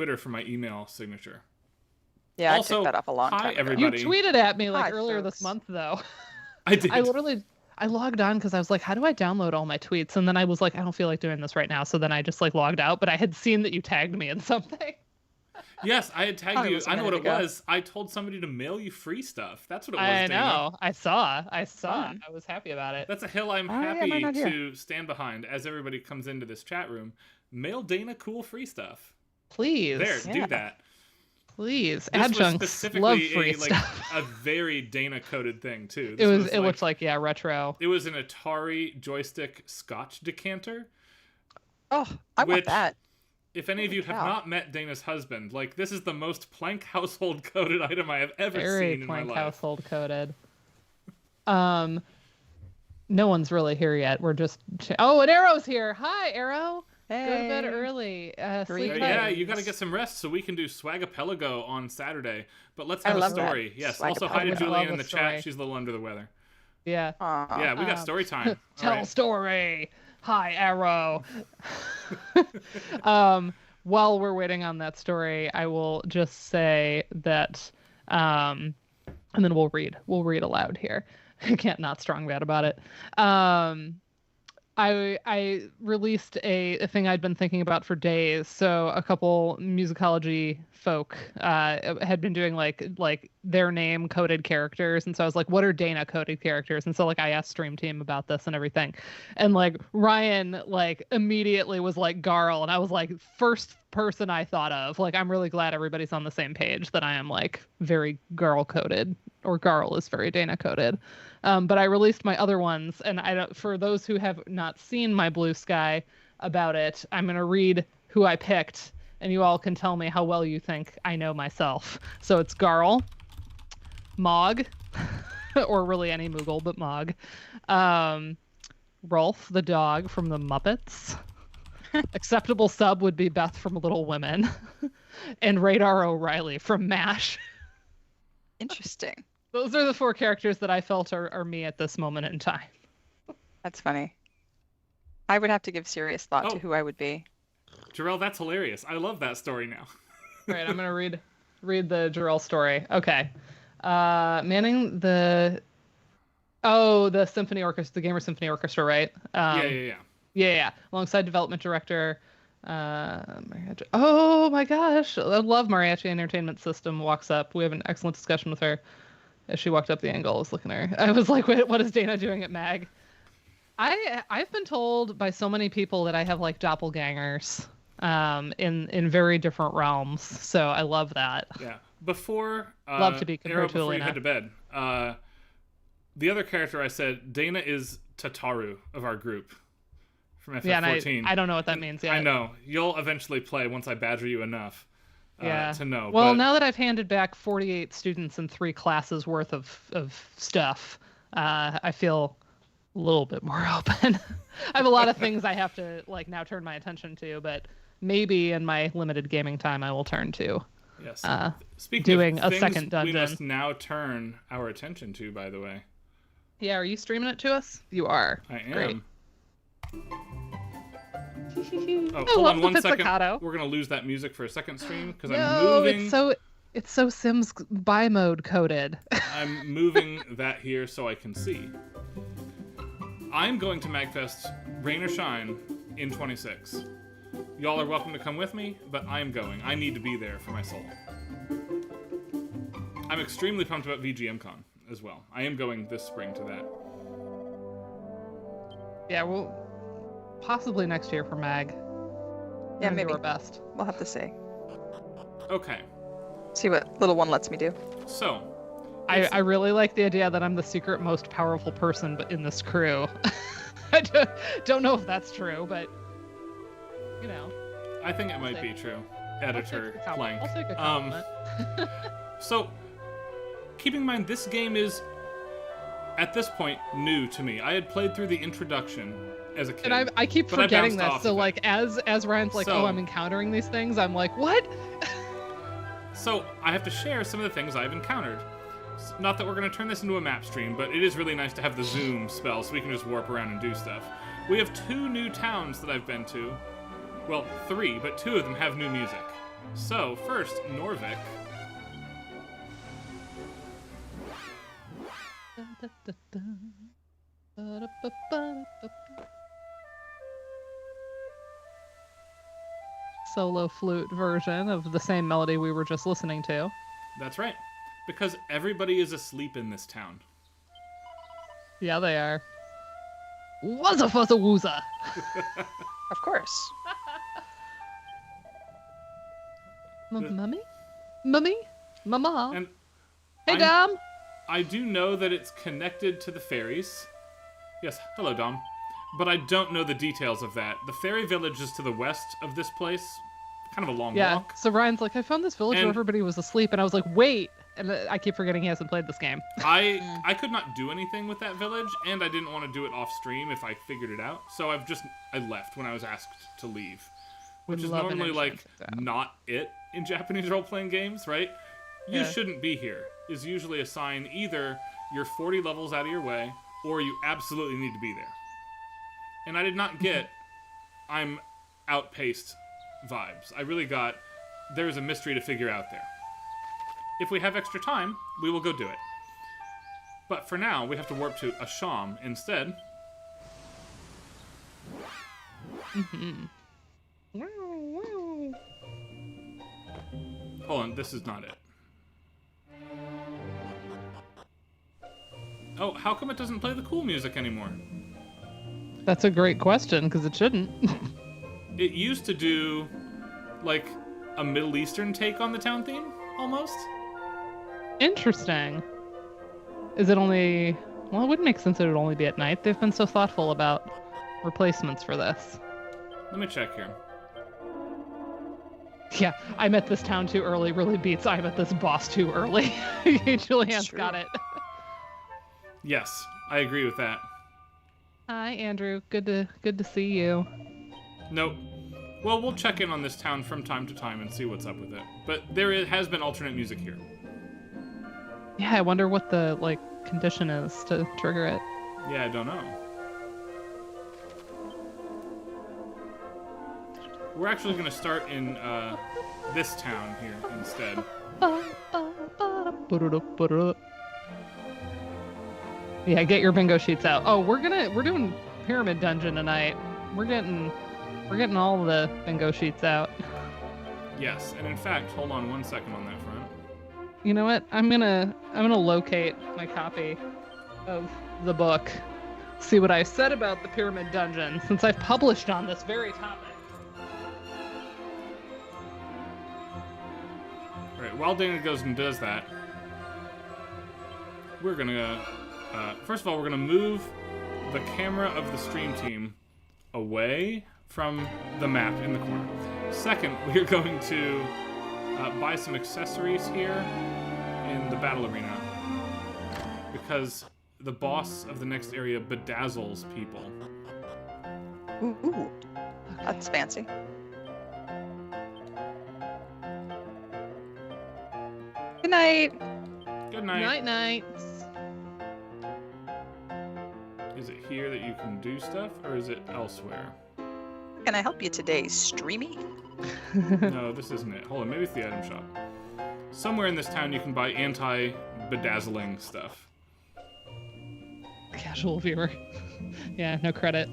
Twitter for my email signature. Yeah, Also, I took that off a long time hi ago. everybody. You tweeted at me like Hi, earlier folks. this month, though. I did. I logged on because I was like, how do I download all my tweets? And then I was like, I don't feel like doing this right now. So then I just like logged out, but I had seen that you tagged me in something. Yes, I had tagged Oh, it you. was a I know what minute it ago. was. I told somebody to mail you free stuff. That's what it was, I Dana. know. I saw. Fun. I was happy about it. That's a hill I'm Oh, yeah, happy mine not here. to stand behind as everybody comes into this chat room. Mail Dana cool free stuff. Please. There, Yeah. do that. Please. This was Adjuncts specifically love free a, like, stuff. a very Dana-coded thing, too. It This looked like, yeah, retro. It was an Atari joystick Scotch decanter. Oh, I Which- want that. If any of you have cow. not met Dana's husband, like, this is the most Plank household coded item I have ever Very seen in my Plank life. household coded. No one's really here yet. We're just... Oh, and Arrow's here. Hi, Arrow. Hey. Go to bed early. Sleep Great. tight. Yeah, you got to get some rest so we can do Swagapelago on Saturday. But let's I have a love that. story. Yes. Also, hi to Swagapelago. Julian in Love the the chat. story. She's a little under the weather. Yeah. Aw. Yeah, we got story time. Tell All right. story. Hi, Arrow. While we're waiting on that story, I will just say that, and then we'll read aloud here. I can't not strong bad about it. I released a thing I'd been thinking about for days. So a couple musicology folk had been doing like their name coded characters, and so I was like, what are Dana coded characters? And so like I asked Stream Team about this and everything, and like Ryan like immediately was like Garl, and I was like, first person I thought of. Like, I'm really glad everybody's on the same page that I am like very Garl coded, or Garl is very Dana coded. But I released my other ones, and I don't, for those who have not seen my Blue Sky about it, I'm going to read who I picked, and you all can tell me how well you think I know myself. So it's Garl, Mog, or really any Moogle, but Mog, Rolf the dog from the Muppets. Acceptable sub would be Beth from Little Women, and Radar O'Reilly from MASH. Interesting. Those are the four characters that I felt are me at this moment in time. That's funny. I would have to give serious thought Oh. to who I would be. Jarrell, that's hilarious. I love that story now. All right, I'm gonna read the Jarrell story. Okay, manning the symphony orchestra, the Gamer Symphony Orchestra, right? Yeah. Alongside development director. Oh my gosh, I love Mariachi Entertainment System. Walks up. We have an excellent discussion with her. As she walked up the angle, I was looking at her. I was like, "Wait, what is Dana doing at MAG?" I've been told by so many people that I have like doppelgangers, in very different realms. So I love that. Yeah. Before Love to be compared Arrow, to before you Elena. head to bed, the other character I said, Dana is Tataru of our group from FF14. Yeah, and I don't know what that means yet. I know. You'll eventually play once I badger you enough to know. Well, but... now that I've handed back 48 students and 3 classes worth of stuff, I feel a little bit more open. I have a lot of things I have to like now turn my attention to, but maybe in my limited gaming time I will turn to. Yes. Speaking doing of a things second dungeon. we must now turn our attention to, by the way. Yeah, are you streaming it to us? You are. I am. Great. Oh, I hold love on the 1 second. pizzicato. We're gonna lose that music for a second stream because I'm No, moving. it's so Sims buy mode coded. I'm moving that here so I can see. I'm going to MagFest, rain or shine, in 26. Y'all are welcome to come with me, but I'm going. I need to be there for my soul. I'm extremely pumped about VGMCon as well. I am going this spring to that. Yeah, well, possibly next year for Mag. Yeah, We're gonna maybe. do our best. We'll have to see. Okay, See what little one lets me do. so I really like the idea that I'm the secret most powerful person in this crew. I don't know if that's true, but you know. I think it might be true. Editor Plank. I'll take a compliment. So, keeping in mind, this game is, at this point, new to me. I had played through the introduction as a kid. And I keep but I forgetting bounced this. off So of it. like as Ryan's like, So- oh, I'm encountering these things, I'm like, what? So, I have to share some of the things I've encountered. Not that we're going to turn this into a map stream, but it is really nice to have the zoom spell so we can just warp around and do stuff. We have 2 new towns that I've been to. Well, 3, but 2 of them have new music. So, first, Norvik. Solo flute version of the same melody we were just listening to. That's right. Because everybody is asleep in this town. Yeah, they are. Wuzza fuzza wooza. Of course. Mummy? Mummy? Mama? And Hey, I'm- Dom. I do know that it's connected to the fairies. Yes, hello, Dom. But I don't know the details of that. The fairy village is to the west of this place. Kind of a long Yeah, walk. so Ryan's like, I found this village where And- everybody was asleep, and I was like, wait. And I keep forgetting he hasn't played this game. I could not do anything with that village, and I didn't want to do it off stream if I figured it out. So I left when I was asked to leave. We Which is love an normally like intrinsic sound. not it in Japanese role-playing games, right? You Yeah. shouldn't be here is usually a sign either you're 40 levels out of your way or you absolutely need to be there. And I did not get I'm outpaced vibes. I really got there's a mystery to figure out there. If we have extra time, we will go do it. But for now, we have to warp to Asham instead. Hold on, this is not it. Oh, how come it doesn't play the cool music anymore? That's a great question, because it shouldn't. It used to do, like, a Middle Eastern take on the town theme, almost. Interesting. Is it only... Well, it would make sense that it would only be at night. They've been so thoughtful about replacements for this. Let me check here. Yeah, I met this town too early really beats I met this boss too early. Julianne's True. got it. Yes, I agree with that. Hi, Andrew. Good to see you. Nope. Well, we'll check in on this town from time to time and see what's up with it. But has been alternate music here. Yeah, I wonder what the, condition is to trigger it. Yeah, I don't know. We're actually going to start in this town here instead. Yeah, get your bingo sheets out. Oh, we're doing Pyramid Dungeon tonight. We're getting all the bingo sheets out. Yes, and in fact, hold on 1 second on that front. You know what? I'm gonna locate my copy of the book. See what I said about the Pyramid Dungeon, since I've published on this very topic. Alright, while Dana goes and does that, we're gonna, first of all, we're gonna move the camera of the stream team away from the map in the corner. Second, we're going to buy some accessories here in the battle arena, because the boss of the next area bedazzles people. Ooh, that's fancy. Good night. Good night. Night nights. Is it here that you can do stuff, or is it elsewhere? Can I help you today, Streamy? No, this isn't it. Hold on, maybe it's the item shop. Somewhere in this town you can buy anti-bedazzling stuff. Casual viewer. Yeah, no credit.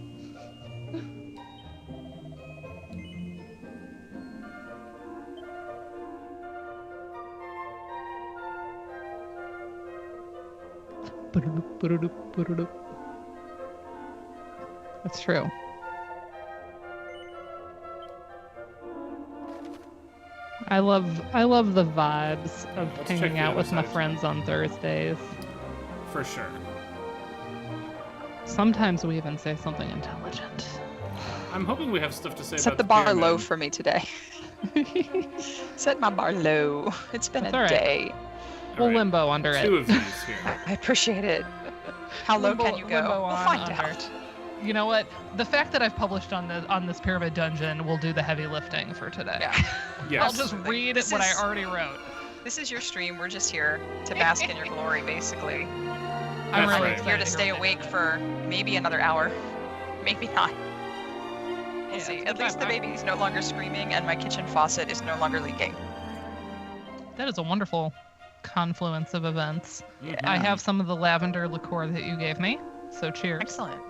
That's true. I love the vibes of Let's check hanging the out other with my side. friends on Thursdays. For sure. Sometimes we even say something intelligent. I'm hoping we have stuff to say Set about the bar pyramid. low for me today. Set my bar low. It's been That's a all right. day. All We'll right, limbo under two it. of these here. I appreciate it. How low can you go? Limbo We'll on, find under. out. You know what? The fact that I've published on this Pyramid Dungeon will do the heavy lifting for today. Yeah. Yes. I'll just read This what I is- already wrote. This is your stream. We're just here to bask in your glory, basically. I'm That's really right. excited Here to hear stay what they awake do. for maybe another hour. Maybe not. We'll see. it's At least the fine. baby's no longer screaming and my kitchen faucet is no longer leaking. That is a wonderful confluence of events. Mhm. I have some of the lavender liqueur that you gave me, so cheers. Excellent.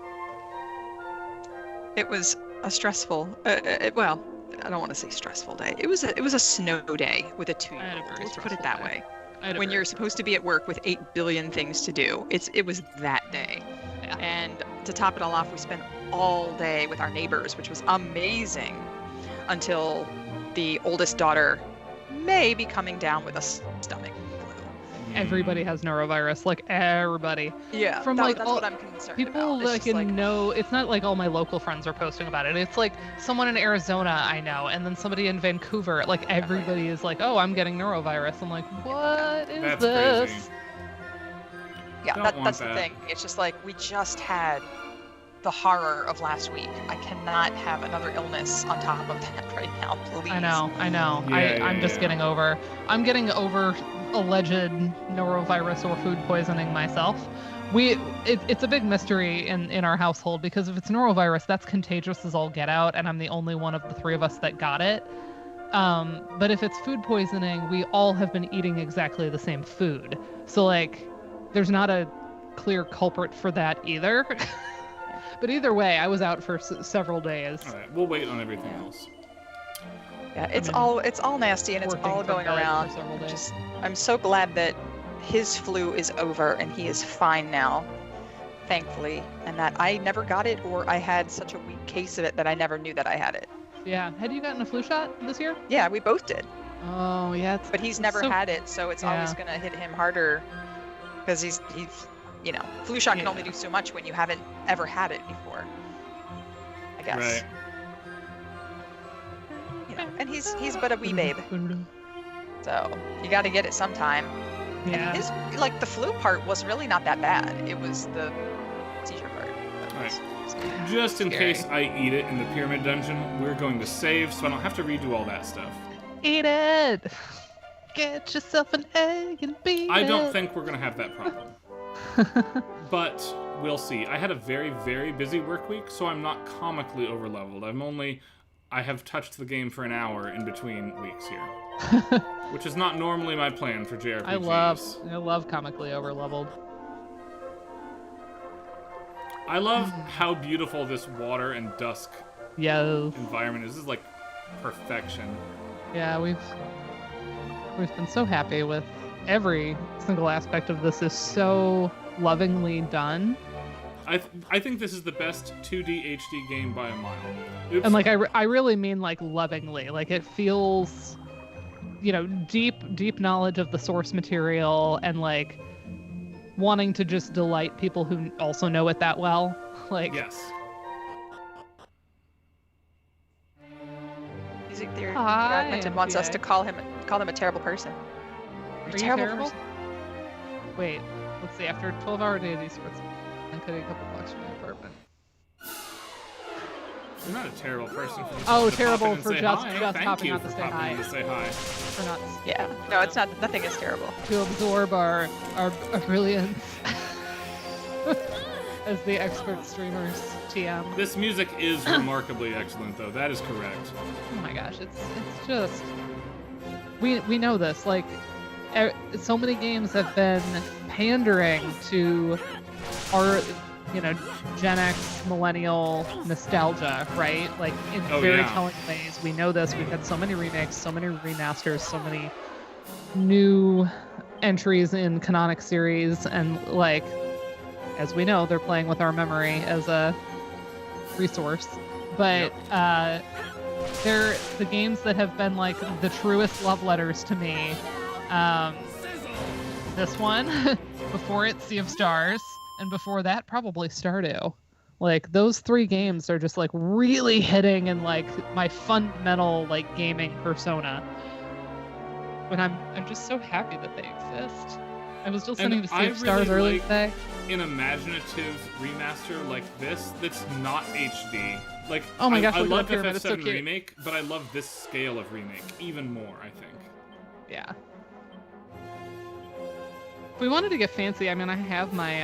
It was a stressful, well, I don't want to say stressful day. It was a snow day with a I had a 2-year-old. very Let's put it stressful that day. way. I had a When very- you're supposed to be at work with 8 billion things to do, it was that day. Yeah. And to top it all off, we spent all day with our neighbors, which was amazing, until the oldest daughter may be coming down with a stomach flu. Everybody has norovirus, like everybody. Yeah, From, that's like, all- what I'm concerned People about. It's like just know it's not like all my local friends are posting about it. It's like someone in Arizona I know, and then somebody in Vancouver. Like everybody is like, "Oh, I'm getting norovirus." I'm like, "What is That's this?" crazy. Yeah, Don't want that's the that. thing. It's just like we just had the horror of last week. I cannot have another illness on top of that right now, please. I know. Yeah, I'm just yeah. getting over. I'm getting over alleged norovirus or food poisoning myself. It's a big mystery in our household because if it's norovirus, that's contagious as all get out, and I'm the only one of the three of us that got it. But if it's food poisoning, we all have been eating exactly the same food. So like, there's not a clear culprit for that either. But either way, I was out for several days. All right, we'll wait on everything else. Yeah, it's mean, all nasty and it's working all from going bed for around. several days. Just I'm so glad that his flu is over and he is fine now, thankfully, and that I never got it or I had such a weak case of it that I never knew that I had it. Yeah. Had you gotten a flu shot this year? Yeah, we both did, Oh, yeah. but he's it's never so- had it, so it's always Yeah. gonna hit him harder because he's flu shot can only Yeah. do so much when you haven't ever had it before. I guess. Right. And he's but a wee babe, so you got to get it sometime. Yeah. And his the flu part was really not that bad. It was the seizure part. that was scary. Just in Scary. case I eat it in the pyramid dungeon, we're going to save, so I don't have to redo all that stuff. Eat it. Get yourself an egg and beat I don't it. think we're going to have that problem. But we'll see. I had a very, very busy work week, so I'm not comically overleveled. I have touched the game for an hour in between weeks here, which is not normally my plan for JRPGs. I love comically overleveled. I love how beautiful this water and dusk Yes. environment is. This is like perfection. Yeah, we've been so happy with every single aspect of this is so lovingly done. I think this is the best 2D HD game by a mile. Oops. And like I really mean like lovingly. Like it feels deep knowledge of the source material and like wanting to just delight people who also know it that well. Like Yes. Music theory Hi, Fragmented wants us MPA. to call them a terrible person. You're Are a you terrible terrible? person. Wait, let's see. After a 12-hour day of these sorts, I'm cutting a couple blocks from my apartment. You're not a terrible person. For just Oh, wanting to pop terrible in and for say just- hi. just Thank popping you out to for say popping hi. in to say hi. For not Yeah. No, it's not. Nothing is terrible. to absorb our brilliance as the expert streamers TM. This music is remarkably excellent, though. That is correct. Oh my gosh, it's just we know this. Like so many games have been pandering to our Gen X millennial nostalgia, right? Like in Oh, very yeah. telling ways. We know this. We've had so many remakes, so many remasters, so many new entries in canonic series, and like as we know, they're playing with our memory as a resource. But they're the games that have been like the truest love letters to me. This one, before it, Sea of Stars, and before that, probably Stardew. Like those three games are just like really hitting in like my fundamental like gaming persona. But I'm just so happy that they exist. I was just listening to Sea I of Stars really earlier like- today. An imaginative remaster like this that's not HD. Like, Oh my gosh, I look at love the pyramid, it's so FF7 cute. Remake, but I love this scale of remake even more, I think. Yeah. If we wanted to get fancy, I mean, I have my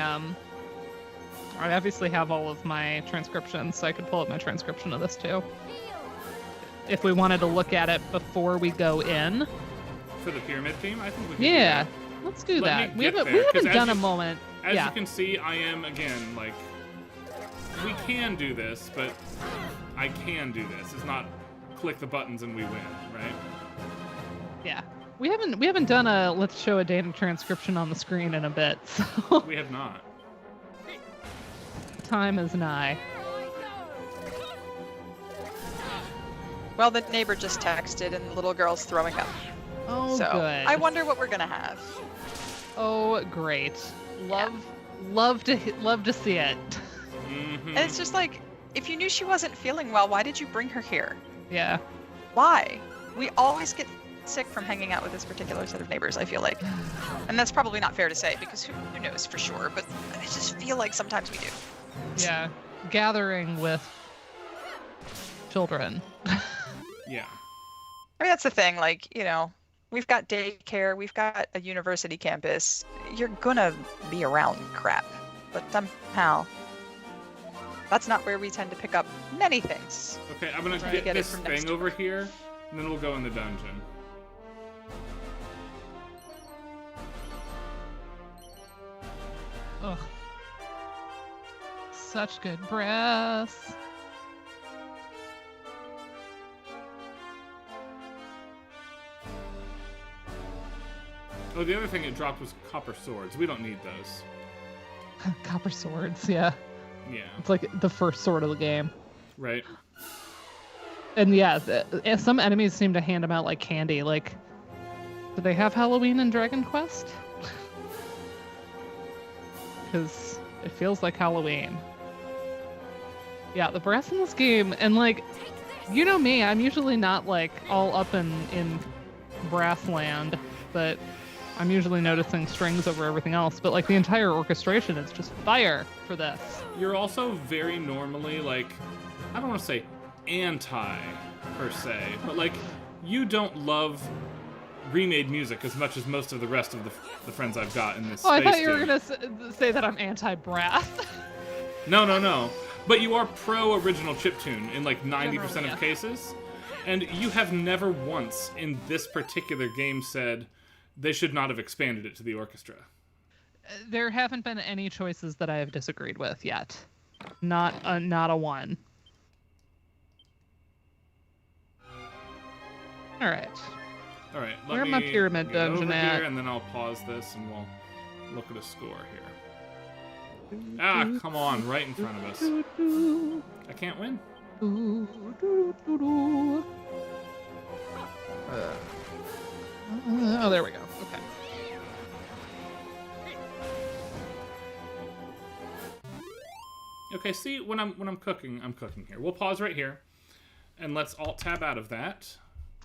I obviously have all of my transcriptions, so I could pull up my transcription of this too. If we wanted to look at it before we go in. For the pyramid theme, I think we can Yeah, do that. let's do Let that. me get We there, 'cause haven't as done you- a moment. As Yeah. you can see, I am, again, like, we can do this, but I can do this. It's not click the buttons and we win, right? Yeah. We haven't done a let's show a data transcription on the screen in a bit, so We have not. time is nigh. Well, the neighbor just texted, and the little girl's throwing up. Oh, So good. I wonder what we're gonna have. Oh, great. Love to see it. Mm-hmm. And it's just like, if you knew she wasn't feeling well, why did you bring her here? Yeah. Why? We always get sick from hanging out with this particular set of neighbors, I feel like. And that's probably not fair to say, because who knows for sure, but I just feel like sometimes we do. Yeah. Gathering with children. Yeah. I mean, that's the thing, like, we've got daycare, we've got a university campus. You're gonna be around crap. But somehow, that's not where we tend to pick up many things. Okay, I'm gonna Try to get get it this from next thing door. over here, and then we'll go in the dungeon. Ugh. Such good breath. Oh, the other thing it dropped was copper swords. We don't need those. Copper swords, yeah. Yeah. It's like the first sword of the game. Right. And yeah, some enemies seem to hand them out like candy. Like, do they have Halloween in Dragon Quest? Because it feels like Halloween. Yeah, the brass in this game, and like, you know me, I'm usually not like all up in brass land, but I'm usually noticing strings over everything else. But like the entire orchestration is just fire for this. You're also very normally, like, I don't want to say anti, per se, but like, you don't love remade music as much as most of the rest of the friends I've got in this Oh, I space thought you were do. gonna say that I'm anti-brass. No. But you are pro-original chiptune in like 90% Generally, yeah. of cases. And you have never once in this particular game said they should not have expanded it to the orchestra. There haven't been any choices that I have disagreed with yet. Not a one. All right. All right, Where let my me pyramid get dungeon over at? here, and then I'll pause this, and we'll look at a score here. Ah, come on, right in front of us. I can't win. Oh, there we go. Okay. Okay, see, when I'm cooking here. We'll pause right here, and let's alt tab out of that.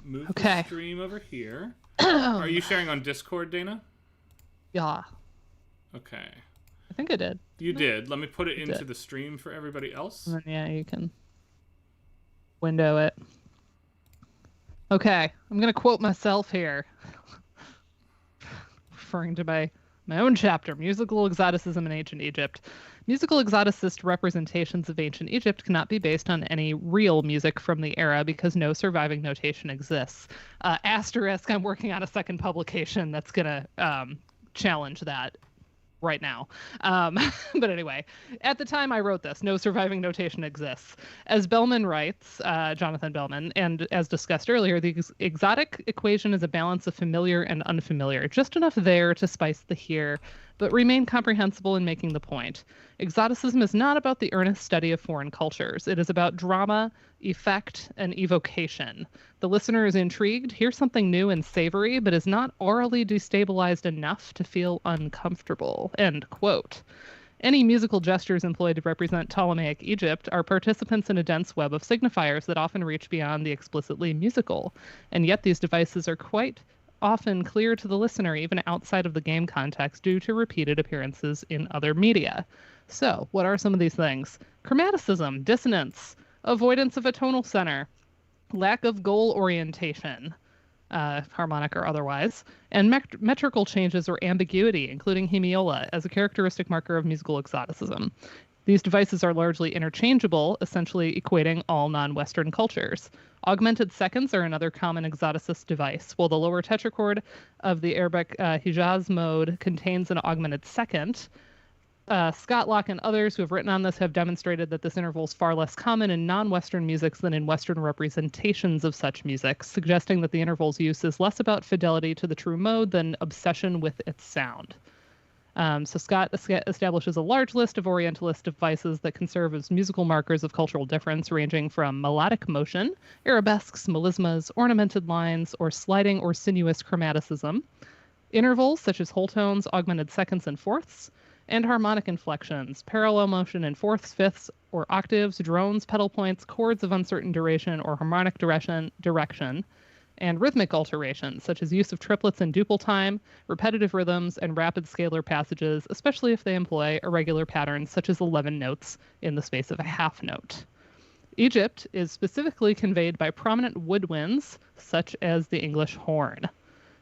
Move Okay. the stream over here. Are you sharing on Discord, Dana? Yeah, Okay. I think I did. You did. Let me put it into did. the stream for everybody else. And then yeah, you can window it. Okay, I'm gonna quote myself here, referring to my own chapter, Musical Exoticism in Ancient Egypt. Musical exoticist representations of ancient Egypt cannot be based on any real music from the era because no surviving notation exists. Asterisk, I'm working on a second publication that's gonna challenge that right now. But anyway, at the time I wrote this, no surviving notation exists. As Bellman writes, Jonathan Bellman, and as discussed earlier, the exotic equation is a balance of familiar and unfamiliar, just enough there to spice the here, but remain comprehensible in making the point. Exoticism is not about the earnest study of foreign cultures. It is about drama, effect, and evocation. The listener is intrigued, hears something new and savory, but is not orally destabilized enough to feel uncomfortable. End quote. Any musical gestures employed to represent Ptolemaic Egypt are participants in a dense web of signifiers that often reach beyond the explicitly musical. And yet these devices are quite often clear to the listener even outside of the game context due to repeated appearances in other media. So, what are some of these things? Chromaticism, dissonance, avoidance of a tonal center, lack of goal orientation, harmonic or otherwise, and metrical changes or ambiguity, including hemiola, as a characteristic marker of musical exoticism. These devices are largely interchangeable, essentially equating all non-Western cultures. Augmented seconds are another common exoticist device. While the lower tetrachord of the Arabic Hijaz mode contains an augmented second, Scott Locke and others who have written on this have demonstrated that this interval is far less common in non-Western musics than in Western representations of such music, suggesting that the interval's use is less about fidelity to the true mode than obsession with its sound. So Scott establishes a large list of Orientalist devices that can serve as musical markers of cultural difference, ranging from melodic motion, arabesques, melismas, ornamented lines, or sliding or sinuous chromaticism, intervals such as whole tones, augmented seconds and fourths, and harmonic inflections, parallel motion in fourths, fifths, or octaves, drones, pedal points, chords of uncertain duration or harmonic direction, and rhythmic alterations, such as use of triplets in duple time, repetitive rhythms, and rapid scalar passages, especially if they employ irregular patterns such as 11 notes in the space of a half note. Egypt is specifically conveyed by prominent woodwinds, such as the English horn.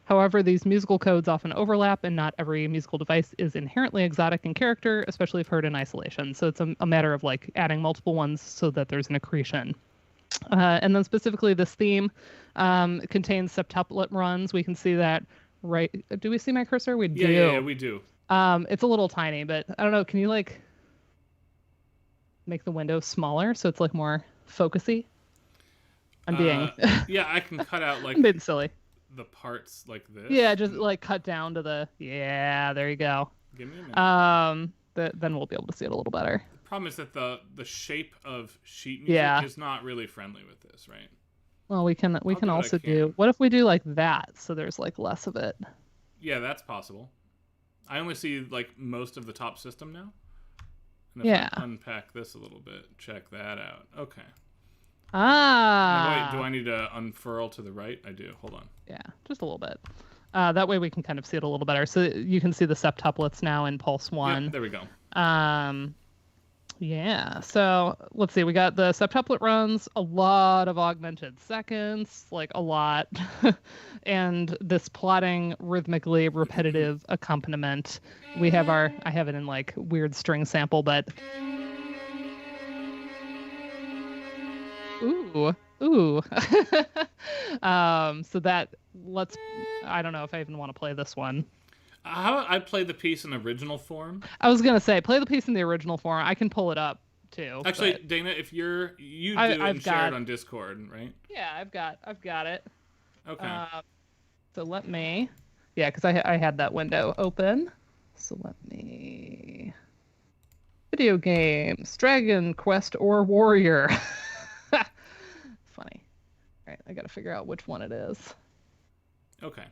However, these musical codes often overlap, and not every musical device is inherently exotic in character, especially if heard in isolation. So it's a matter of like adding multiple ones so that there's an accretion. And then specifically this theme contains septuplet runs. We can see that right. Do we see my cursor? We do. Yeah, we do. It's a little tiny, but I don't know. Can you like make the window smaller so it's like more focusy? I'm being. Yeah, I can cut out like I'm being silly. the parts like this. Yeah, just like cut down to the. Yeah, there you go. Give me a minute. Then we'll be able to see it a little better. Problem is that the shape of sheet music is not really friendly with this, right? Well, we can also do. What if we do like that so there's like less of it? Yeah, that's possible. I only see like most of the top system now. And if I unpack this a little bit, check that out. Okay. Now, wait, do I need to unfurl to the right? I do. Hold on. Yeah, just a little bit. That way we can kind of see it a little better. So you can see the septuplets now in pulse 1. Yep, there we go. Yeah, so let's see. We got the septuplet runs, a lot of augmented seconds, like a lot, and this plotting, rhythmically repetitive accompaniment. We have I have it in like weird string sample, but ooh. So that I don't know if I even want to play this one. How about I play the piece in original form? I was gonna say play the piece in the original form. I can pull it up too. Actually, but... Dana, if you do it and share it on Discord, right? Yeah, I've got it. Okay. So let me. Yeah, because I had that window open. So let me. Video games, Dragon Quest or Warrior. Funny. All right, I got to figure out which one it is. Okay.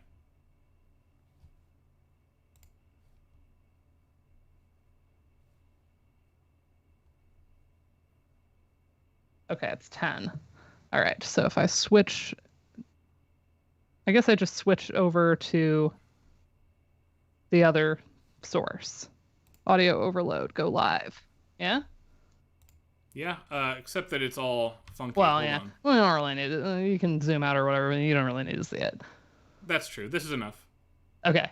Okay, it's 10. All right, so if I switch, I guess I just switch over to the other source. Audio overload, go live. Yeah? Yeah, except that it's all funky. Well, Hold yeah. on. Well, you don't really need it. You can zoom out or whatever, but you don't really need to see it. That's true. This is enough. Okay.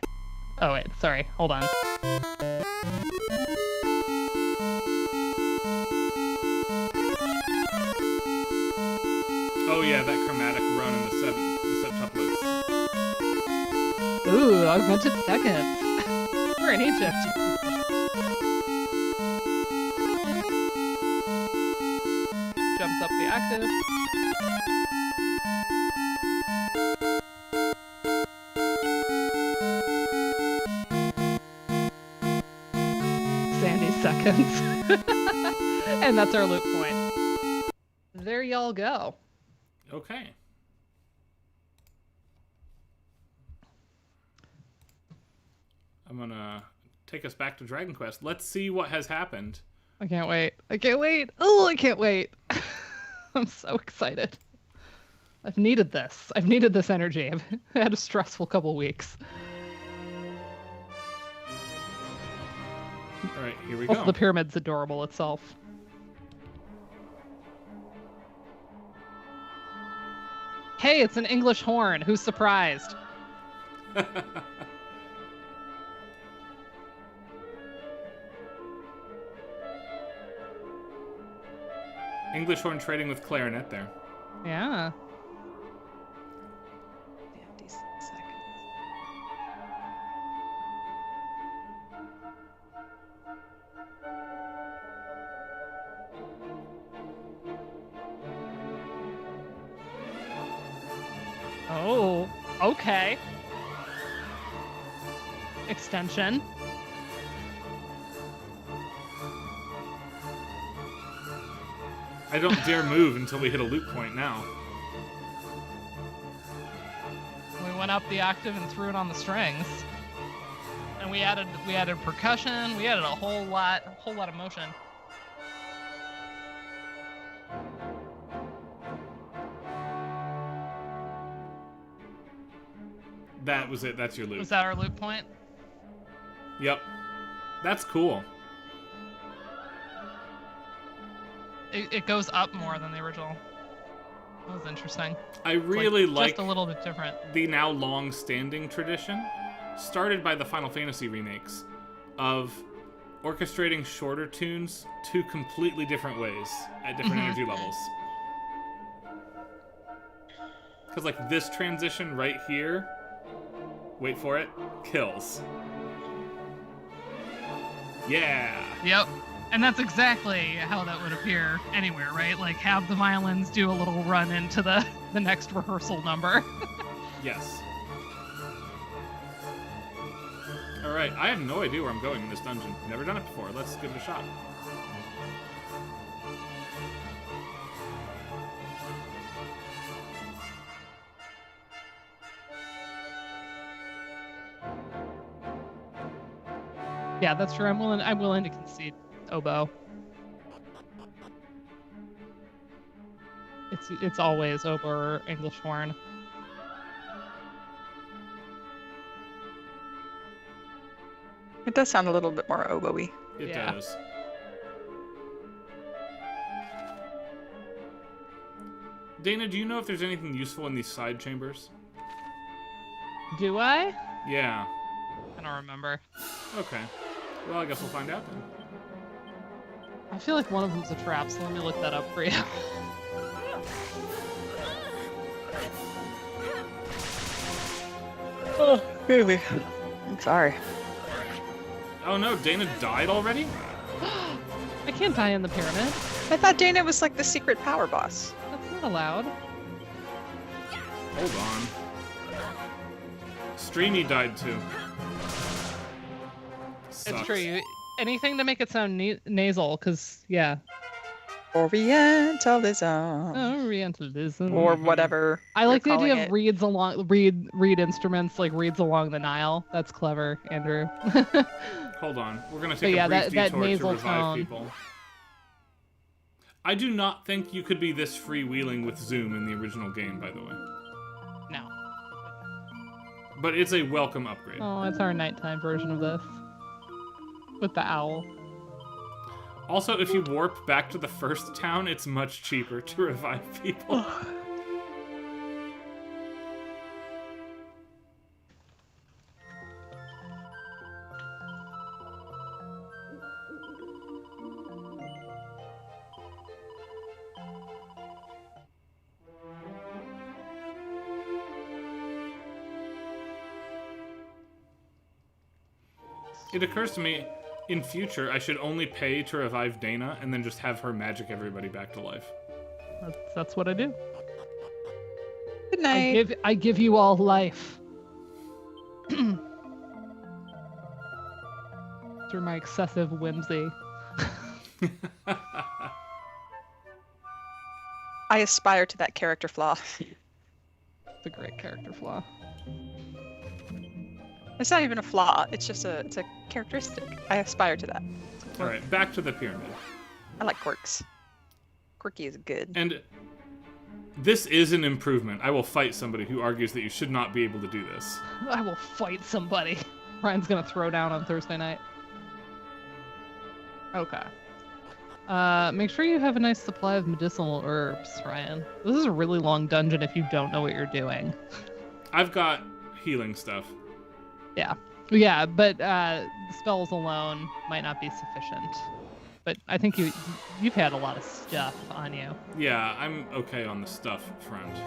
Oh, wait, sorry. Hold on. Oh yeah, that chromatic run in the septuplets. Ooh, augmented seconds. We're in Egypt. Jumps up the octave. Sandy seconds. And that's our loop point. There y'all go. Okay. I'm gonna take us back to Dragon Quest. Let's see what has happened. I can't wait. I can't wait. Oh, I can't wait. I'm so excited. I've needed this. I've needed this energy. I've had a stressful couple weeks. All right, here we Also, go. the pyramid's adorable itself. Hey, it's an English horn. Who's surprised? English horn trading with clarinet there. Yeah. Yeah, decent seconds. Oh, okay. Extension. I don't dare move until we hit a loop point now. We went up the octave and threw it on the strings. And we added percussion, we added a whole lot of motion. That was it. That's your loop. Was that our loop point? Yep. That's cool. It goes up more than the original. That was interesting. I really like just a little bit different. the now long-standing tradition, started by the Final Fantasy remakes, of orchestrating shorter tunes two completely different ways at different energy levels. Because like this transition right here, wait for it, kills. Yeah. Yep. And that's exactly how that would appear anywhere, right? Like have the violins do a little run into the next rehearsal number. Yes. Alright, I have no idea where I'm going in this dungeon. Never done it before. Let's give it a shot. Yeah, that's true. I'm willing to concede oboe. It's always oboe or English horn. It does sound a little bit more oboe-y. It Yeah. does. Dana, do you know if there's anything useful in these side chambers? Do I? Yeah. I don't remember. Okay. Well, I guess we'll find out then. I feel like one of them's a trap, so let me look that up for you. Oh, really? I'm sorry. Oh no, Dana died already? I can't die in the pyramid. I thought Dana was like the secret power boss. That's not allowed. Hold on. Streamy died too. It's Sucks. true. Anything to make it sound nasal, because, yeah. Orientalism. Orientalism. Or whatever. I like the you're idea calling of it. reed instruments, like reeds along the Nile. That's clever, Andrew. Hold on. We're gonna take yeah, a brief that detour to nasal revive tone. people. I do not think you could be this freewheeling with Zoom in the original game, by the way. No. But it's a welcome upgrade. Oh, it's our nighttime version of this. With the owl. Also, if you warp back to the first town, it's much cheaper to revive people. It occurs to me, in future, I should only pay to revive Dana and then just have her magic everybody back to life. That's what I do. Good night. I give you all life. Through my excessive whimsy. I aspire to that character flaw. It's a great character flaw. It's not even a flaw. It's a characteristic. I aspire to that. Alright, back to the pyramid. I like quirks. Quirky is good. And this is an improvement. I will fight somebody who argues that you should not be able to do this. I will fight somebody. Ryan's gonna throw down on Thursday night. Okay. Make sure you have a nice supply of medicinal herbs, Ryan. This is a really long dungeon if you don't know what you're doing. I've got healing stuff. Yeah. Yeah, but the spells alone might not be sufficient. but I think you've had a lot of stuff on you. Yeah, I'm okay on the stuff front.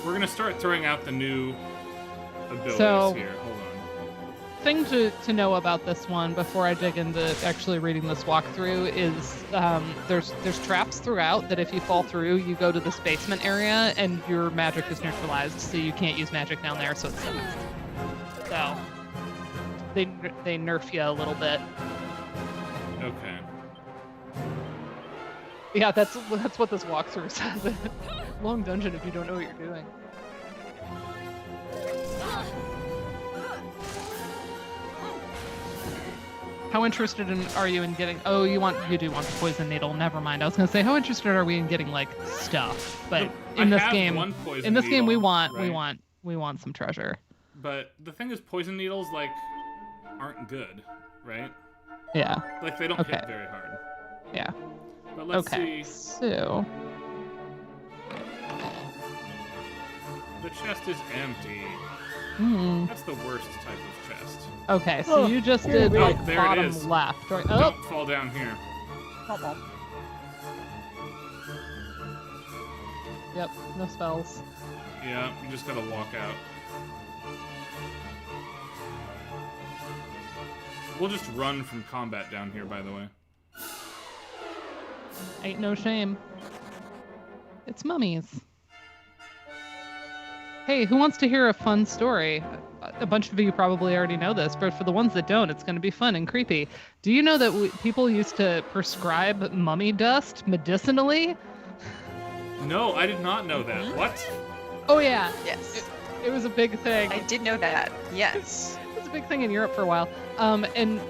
We're gonna start throwing out the new abilities here. Hold on. Thing to know about this one before I dig into actually reading this walkthrough is there's traps throughout that if you fall through, you go to this basement area and your magic is neutralized, so you can't use magic down there, so it sucks. So they nerf you a little bit. Okay. Yeah, that's what this walkthrough says. Long dungeon if you don't know what you're doing. How interested are you in getting? Oh, you do want the poison needle. Never mind. I was gonna say, how interested are we in getting like stuff? But in this game, we want some treasure. But the thing is, poison needles like aren't good, right? Yeah. Like they don't hit very hard. Yeah. But let's see. So the chest is empty. That's the worst type of chest. Okay, so you just did like there bottom it is. left, right? Oh. Don't fall down here. Yep, no spells. Yeah, you just gotta walk out. We'll just run from combat down here, by the way. Ain't no shame. It's mummies. Hey, who wants to hear a fun story? A bunch of you probably already know this, but for the ones that don't, it's going to be fun and creepy. Do you know that people used to prescribe mummy dust medicinally? No, I did not know that. What? Oh, yeah. Yes. It was a big thing. I did know that. Yes. It was a big thing in Europe for a while. And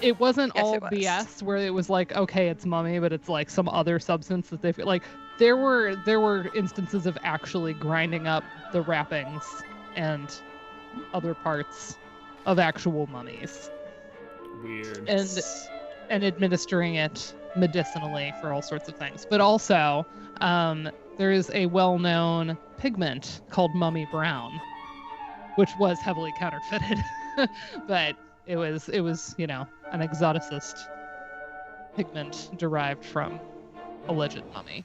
it wasn't all BS where it was like, okay, it's mummy, but it's like some other substance that they feel like. There were instances of actually grinding up the wrappings and other parts of actual mummies. Weird. And administering it medicinally for all sorts of things. But also, there is a well-known pigment called mummy brown, which was heavily counterfeited, but it was an exoticist pigment derived from alleged mummy.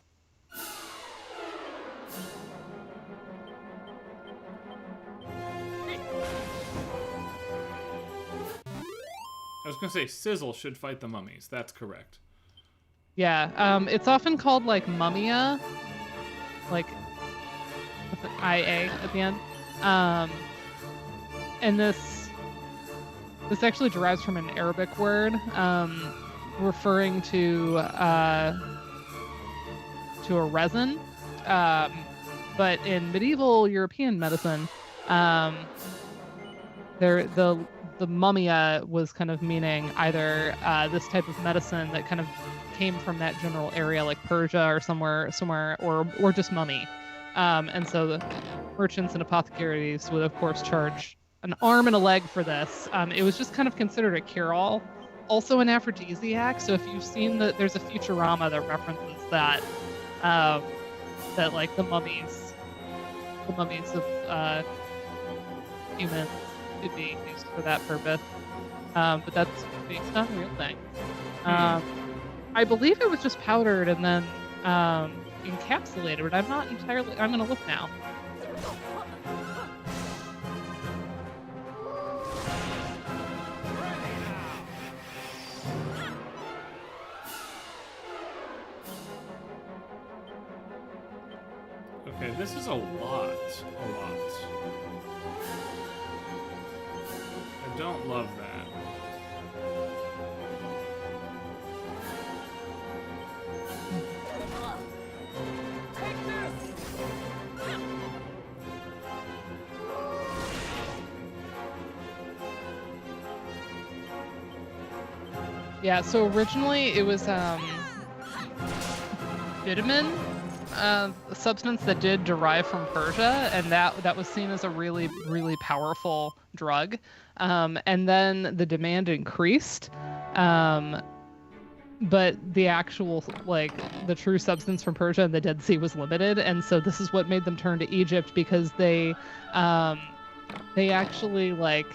I was gonna say Sizzle should fight the mummies. That's correct. Yeah, it's often called like mummia, like with an IA at the end. And this actually derives from an Arabic word referring to a resin. But in medieval European medicine, the mummia was kind of meaning either this type of medicine that kind of came from that general area, like Persia or somewhere, or just mummy. And so the merchants and apothecaries would, of course, charge an arm and a leg for this. It was just kind of considered a cure-all, also an aphrodisiac. So if you've seen there's a Futurama that references that like the mummies of humans could be used for that purpose. But that's based on a real thing. I believe it was just powdered and then encapsulated, but I'm not entirely. I'm gonna look now. Okay, this is a lot. I don't love that. Yeah, so originally it was vitamin, a substance that did derive from Persia, and that was seen as a really, really powerful drug. And then the demand increased, but the actual, like, the true substance from Persia and the Dead Sea was limited, and so this is what made them turn to Egypt, because they actually, like,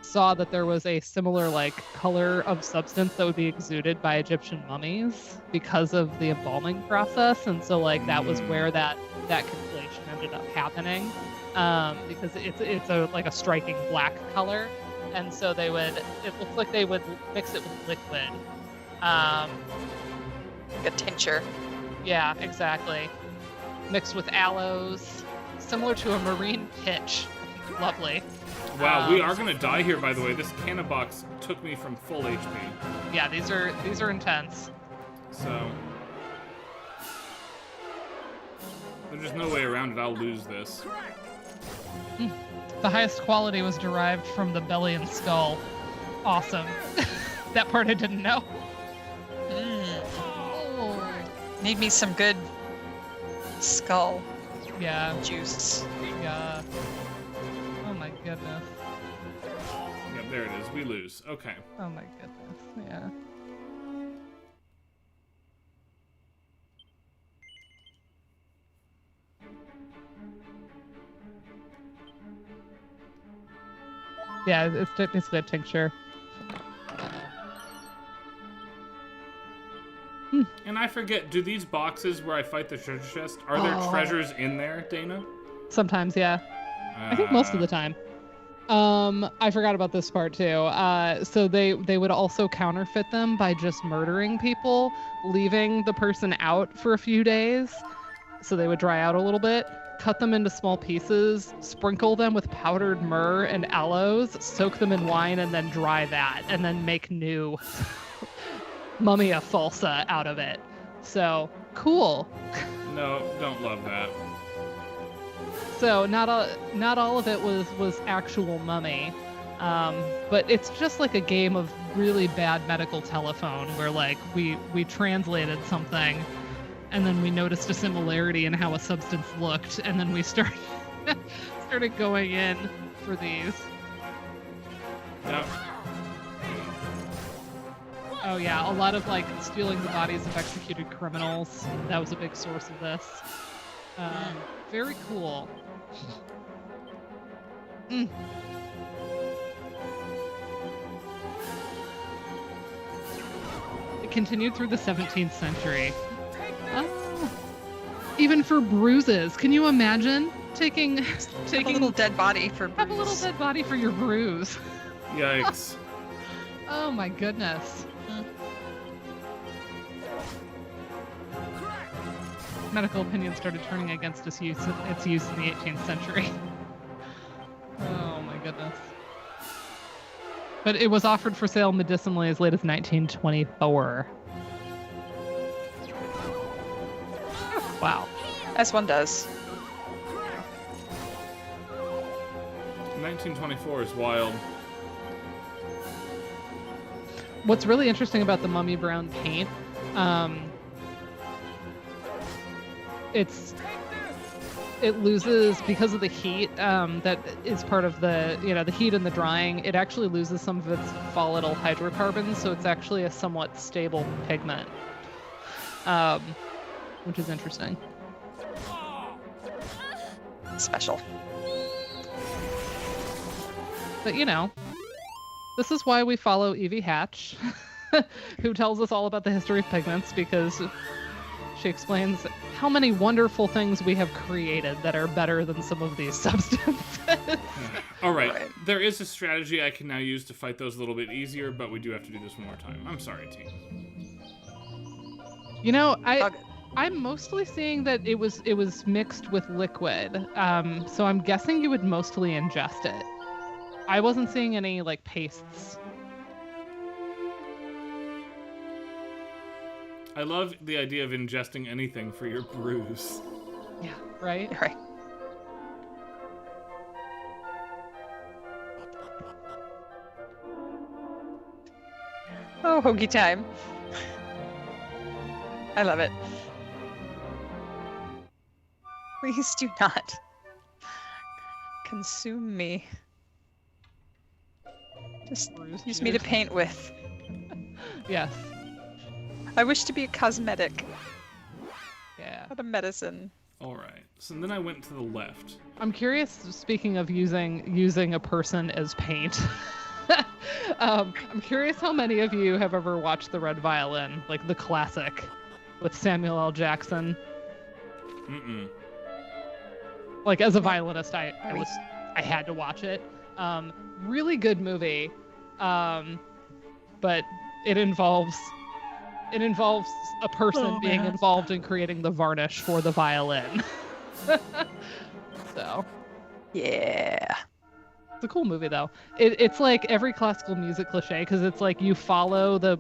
saw that there was a similar like color of substance that would be exuded by Egyptian mummies because of the embalming process, and so like that was where that conflation ended up happening, because it's a like a striking black color, and so it looks like they would mix it with liquid, Like a tincture. yeah, exactly, mixed with aloes, similar to a marine pitch. Lovely. Wow, we are gonna die here, by the way. This canna box took me from full HP. Yeah, these are intense. So there's just no way around it. I'll lose this. The highest quality was derived from the belly and skull. Awesome. That part I didn't know. Oh. Need me some good skull Yeah. juice. Yeah. Oh my goodness. Yeah, there it is. We lose. Okay. Oh my goodness. Yeah. Yeah, it's basically a tincture. And I forget, do these boxes where I fight the treasure chest, are there treasures in there, Dana? Sometimes, yeah. I think most of the time. I forgot about this part too. So they would also counterfeit them by just murdering people, leaving the person out for a few days, so they would dry out a little bit, cut them into small pieces, sprinkle them with powdered myrrh and aloes, soak them in wine, and then dry that, and then make new mummia falsa out of it. So, cool. No, don't love that. So not all of it was actual mummy, but it's just like a game of really bad medical telephone where like we translated something, and then we noticed a similarity in how a substance looked, and then we started going in for these. Yep. Oh yeah, a lot of like stealing the bodies of executed criminals. That was a big source of this. Very cool. It continued through the 17th century. Oh. Even for bruises. Can you imagine taking A little dead body for have a little bruise. dead body for your bruise? Yikes. Oh my goodness. Medical opinion started turning against its use in the 18th century. Oh my goodness. But it was offered for sale medicinally as late as 1924. Wow. As one does. 1924 is wild. What's really interesting about the mummy brown paint, it loses because of the heat that is part of the the heat and the drying. It actually loses some of its volatile hydrocarbons, so it's actually a somewhat stable pigment, which is interesting. Special. But this is why we follow Evie Hatch, who tells us all about the history of pigments, because she explains how many wonderful things we have created that are better than some of these substances. All right. There is a strategy I can now use to fight those a little bit easier, but we do have to do this one more time. I'm sorry, team. I'm mostly seeing that it was mixed with liquid, so I'm guessing you would mostly ingest it. I wasn't seeing any like pastes. I love the idea of ingesting anything for your bruise. Yeah, right? Right. Oh, hoagie time. I love it. Please do not consume me. Just use me to paint with. Yes. I wish to be a cosmetic, Yeah. not a medicine. All right. So then I went to the left. I'm curious, speaking of using a person as paint, I'm curious how many of you have ever watched The Red Violin, like the classic with Samuel L. Jackson. Mm-mm. Like as a violinist, I had to watch it. Really good movie, but it involves a person being involved in creating the varnish for the violin. So Yeah. it's a cool movie though. It's like every classical music cliche because it's like you follow the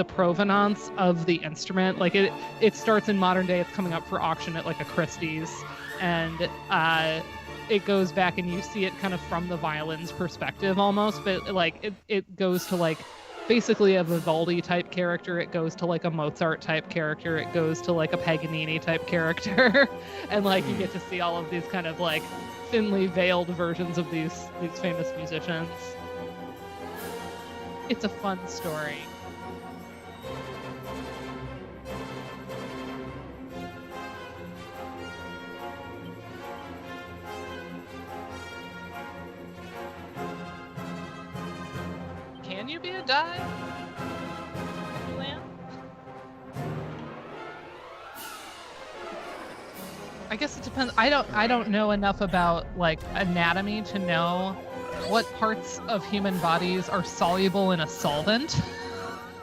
provenance of the instrument. Like it starts in modern day. It's coming up for auction at like a Christie's, and it goes back and you see it kind of from the violin's perspective almost. But like it goes to like basically a Vivaldi type character. It goes to like a Mozart type character. It goes to like a Paganini type character, and like you get to see all of these kind of like thinly veiled versions of these famous musicians. It's a fun story. Can you be a die? I guess it depends. I don't know enough about like anatomy to know what parts of human bodies are soluble in a solvent.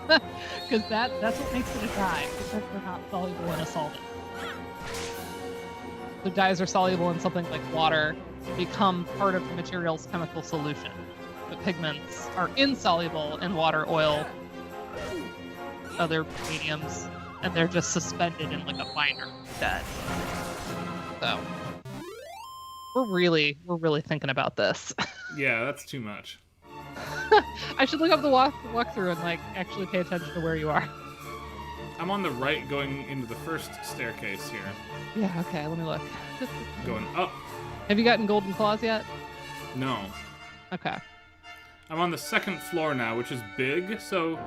Because that's what makes it a dye, because they're not soluble in a solvent. The dyes are soluble in something like water, become part of the material's chemical solution. The pigments are insoluble in water, oil, other mediums, and they're just suspended in like a binder. That. So we're really thinking about this. Yeah, that's too much. I should look up the walkthrough and like actually pay attention to where you are. I'm on the right going into the first staircase here. Yeah, okay, let me look. Going up. Have you gotten golden claws yet? No. Okay. I'm on the second floor now, which is big, so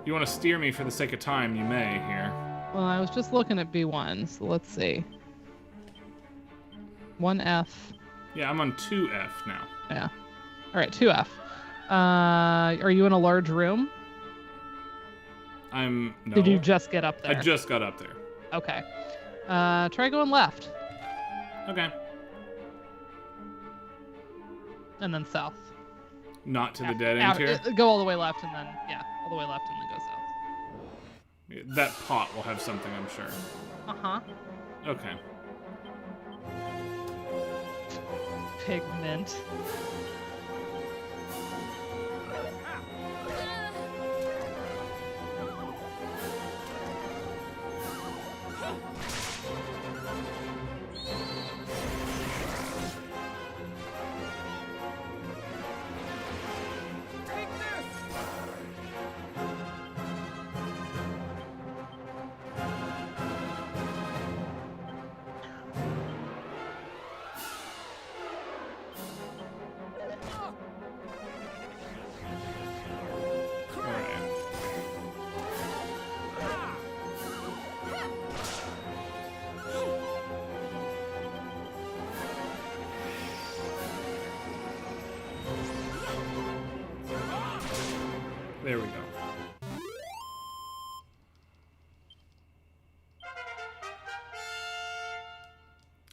you want to steer me for the sake of time, you may here. Well, I was just looking at B1, so let's see. 1F. Yeah, I'm on 2F now. Yeah. All right, 2F. Are you in a large room? No. Did you just get up there? I just got up there. Okay. Try going left. Okay. And then south. Not to the dead end here? Go all the way left and then, yeah, all the way left and then go south. That pot will have something, I'm sure. Uh-huh. Okay. Pigment. There we go.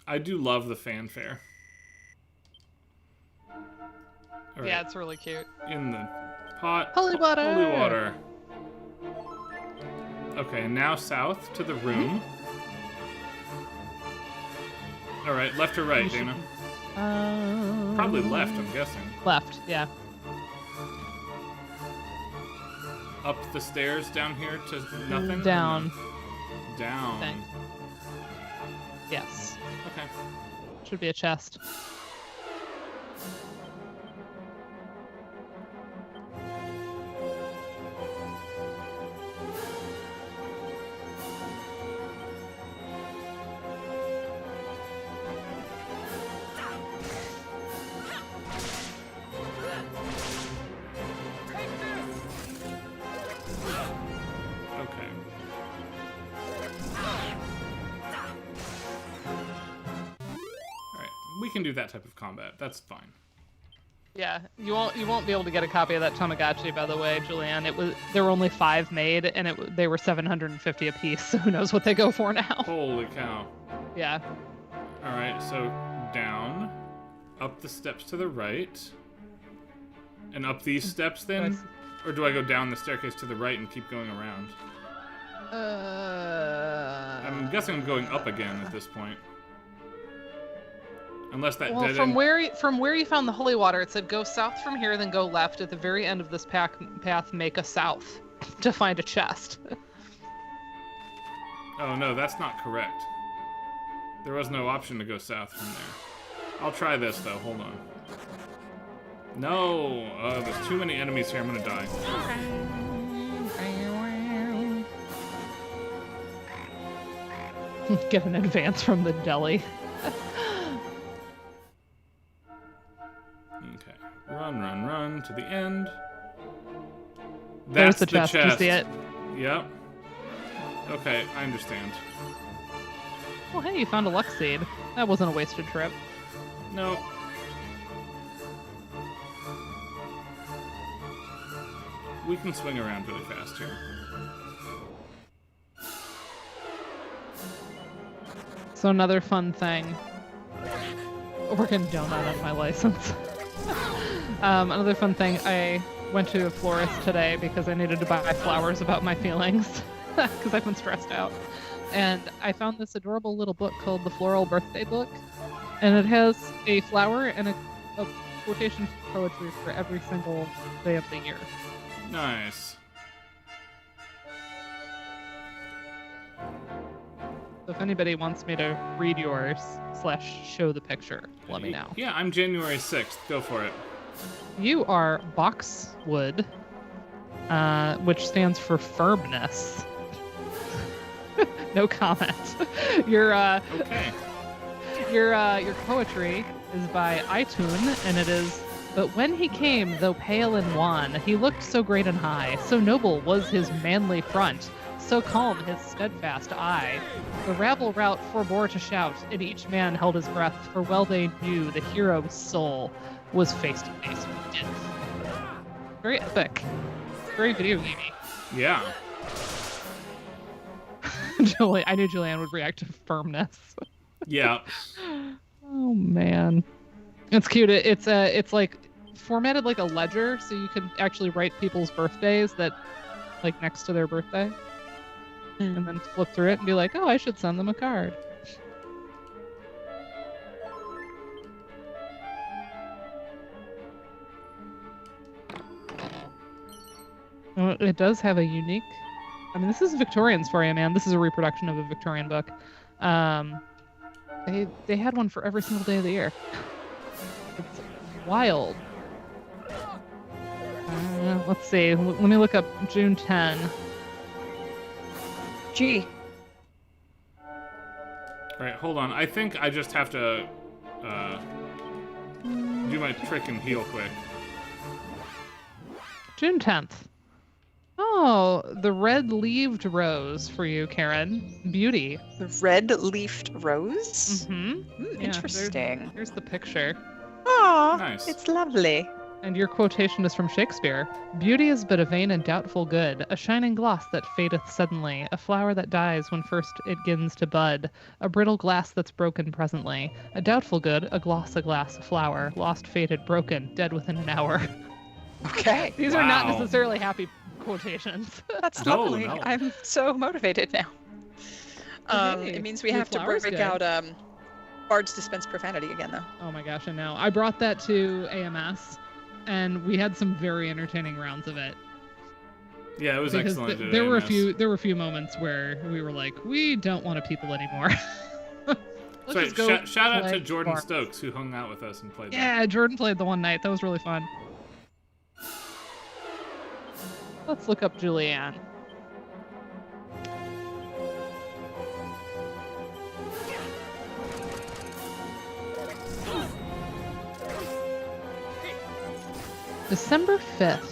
I do love the fanfare. All right. Yeah, it's really cute. In the pot. Holy water! Holy water. Okay, and now south to the room. All right, left or right, Dana? Probably left, I'm guessing. Left, yeah. Up the stairs down here to nothing? Down. Down. Thing. Yes. Okay. Should be a chest. Okay. Alright, we can do that type of combat. That's fine. Yeah, you won't be able to get a copy of that Tamagotchi, by the way, Julianne. There were only 5 made, and they were $750 a piece. So who knows what they go for now? Holy cow! Yeah. All right, so down, up the steps to the right, and up these steps then, or do I go down the staircase to the right and keep going around? I'm guessing I'm going up again at this point. Unless that dead from end... where you found the holy water, it said go south from here, then go left. At the very end of this path, make a south to find a chest. Oh no, that's not correct. There was no option to go south from there. I'll try this though, hold on. No! There's too many enemies here, I'm gonna die. Get an advance from the deli. Okay. Run to the end. There's That's the chest. You see it? Yep. Okay, I understand. Well, hey, you found a luck seed. That wasn't a wasted trip. No. We can swing around really fast here. So another fun thing. We're getting donut on my license. Another fun thing, I went to a florist today because I needed to buy flowers about my feelings because I've been stressed out. And I found this adorable little book called The Floral Birthday Book. And it has a flower and a quotation from poetry for every single day of the year. Nice. So if anybody wants me to read yours / show the picture, let me know. Yeah, I'm January 6th. Go for it. You are boxwood, which stands for firmness. No comment. Okay. Your poetry is by Itun, and it is, but when he came, though pale and wan, he looked so great and high, so noble was his manly front, so calm his steadfast eye. The rabble rout forbore to shout, and each man held his breath, for well they knew the hero's soul was face to face with death. Very epic. Very video gamey. Yeah. I knew Julianne would react to firmness. Yeah. Oh man, it's cute. It's like formatted like a ledger, so you can actually write people's birthdays that, like, next to their birthday, and then flip through it and be like, oh, I should send them a card. It does have a unique. I mean, this is Victorians for you, man. This is a reproduction of a Victorian book. They had one for every single day of the year. It's wild. Let's see. Let me look up June 10. Gee. Alright, hold on. I think I just have to do my trick and heal quick. June 10th. Oh, the red-leaved rose for you, Karen. Beauty. The red-leafed rose? Mm-hmm. Yeah, Interesting. Here's the picture. Aw, Nice. it's lovely. And your quotation is from Shakespeare. Beauty is but a vain and doubtful good, a shining gloss that fadeth suddenly, a flower that dies when first it begins to bud, a brittle glass that's broken presently, a doubtful good, a gloss, a glass, a flower, lost, faded, broken, dead within an hour. Okay. These are not necessarily happy quotations. That's No, lovely. no. I'm so motivated now. Hey, it means we your have to flower's break good. out Bards Dispense Profanity again, though. Oh my gosh, I know. I brought that to AMS, and we had some very entertaining rounds of it. Yeah, it was Because excellent. there were a few moments where we were like, we don't want to people anymore. Sorry, just go shout out to play Jordan Bards. Stokes, who hung out with us and played that. Yeah, Jordan played the one night. That was really fun. Let's look up Julianne. December 5th.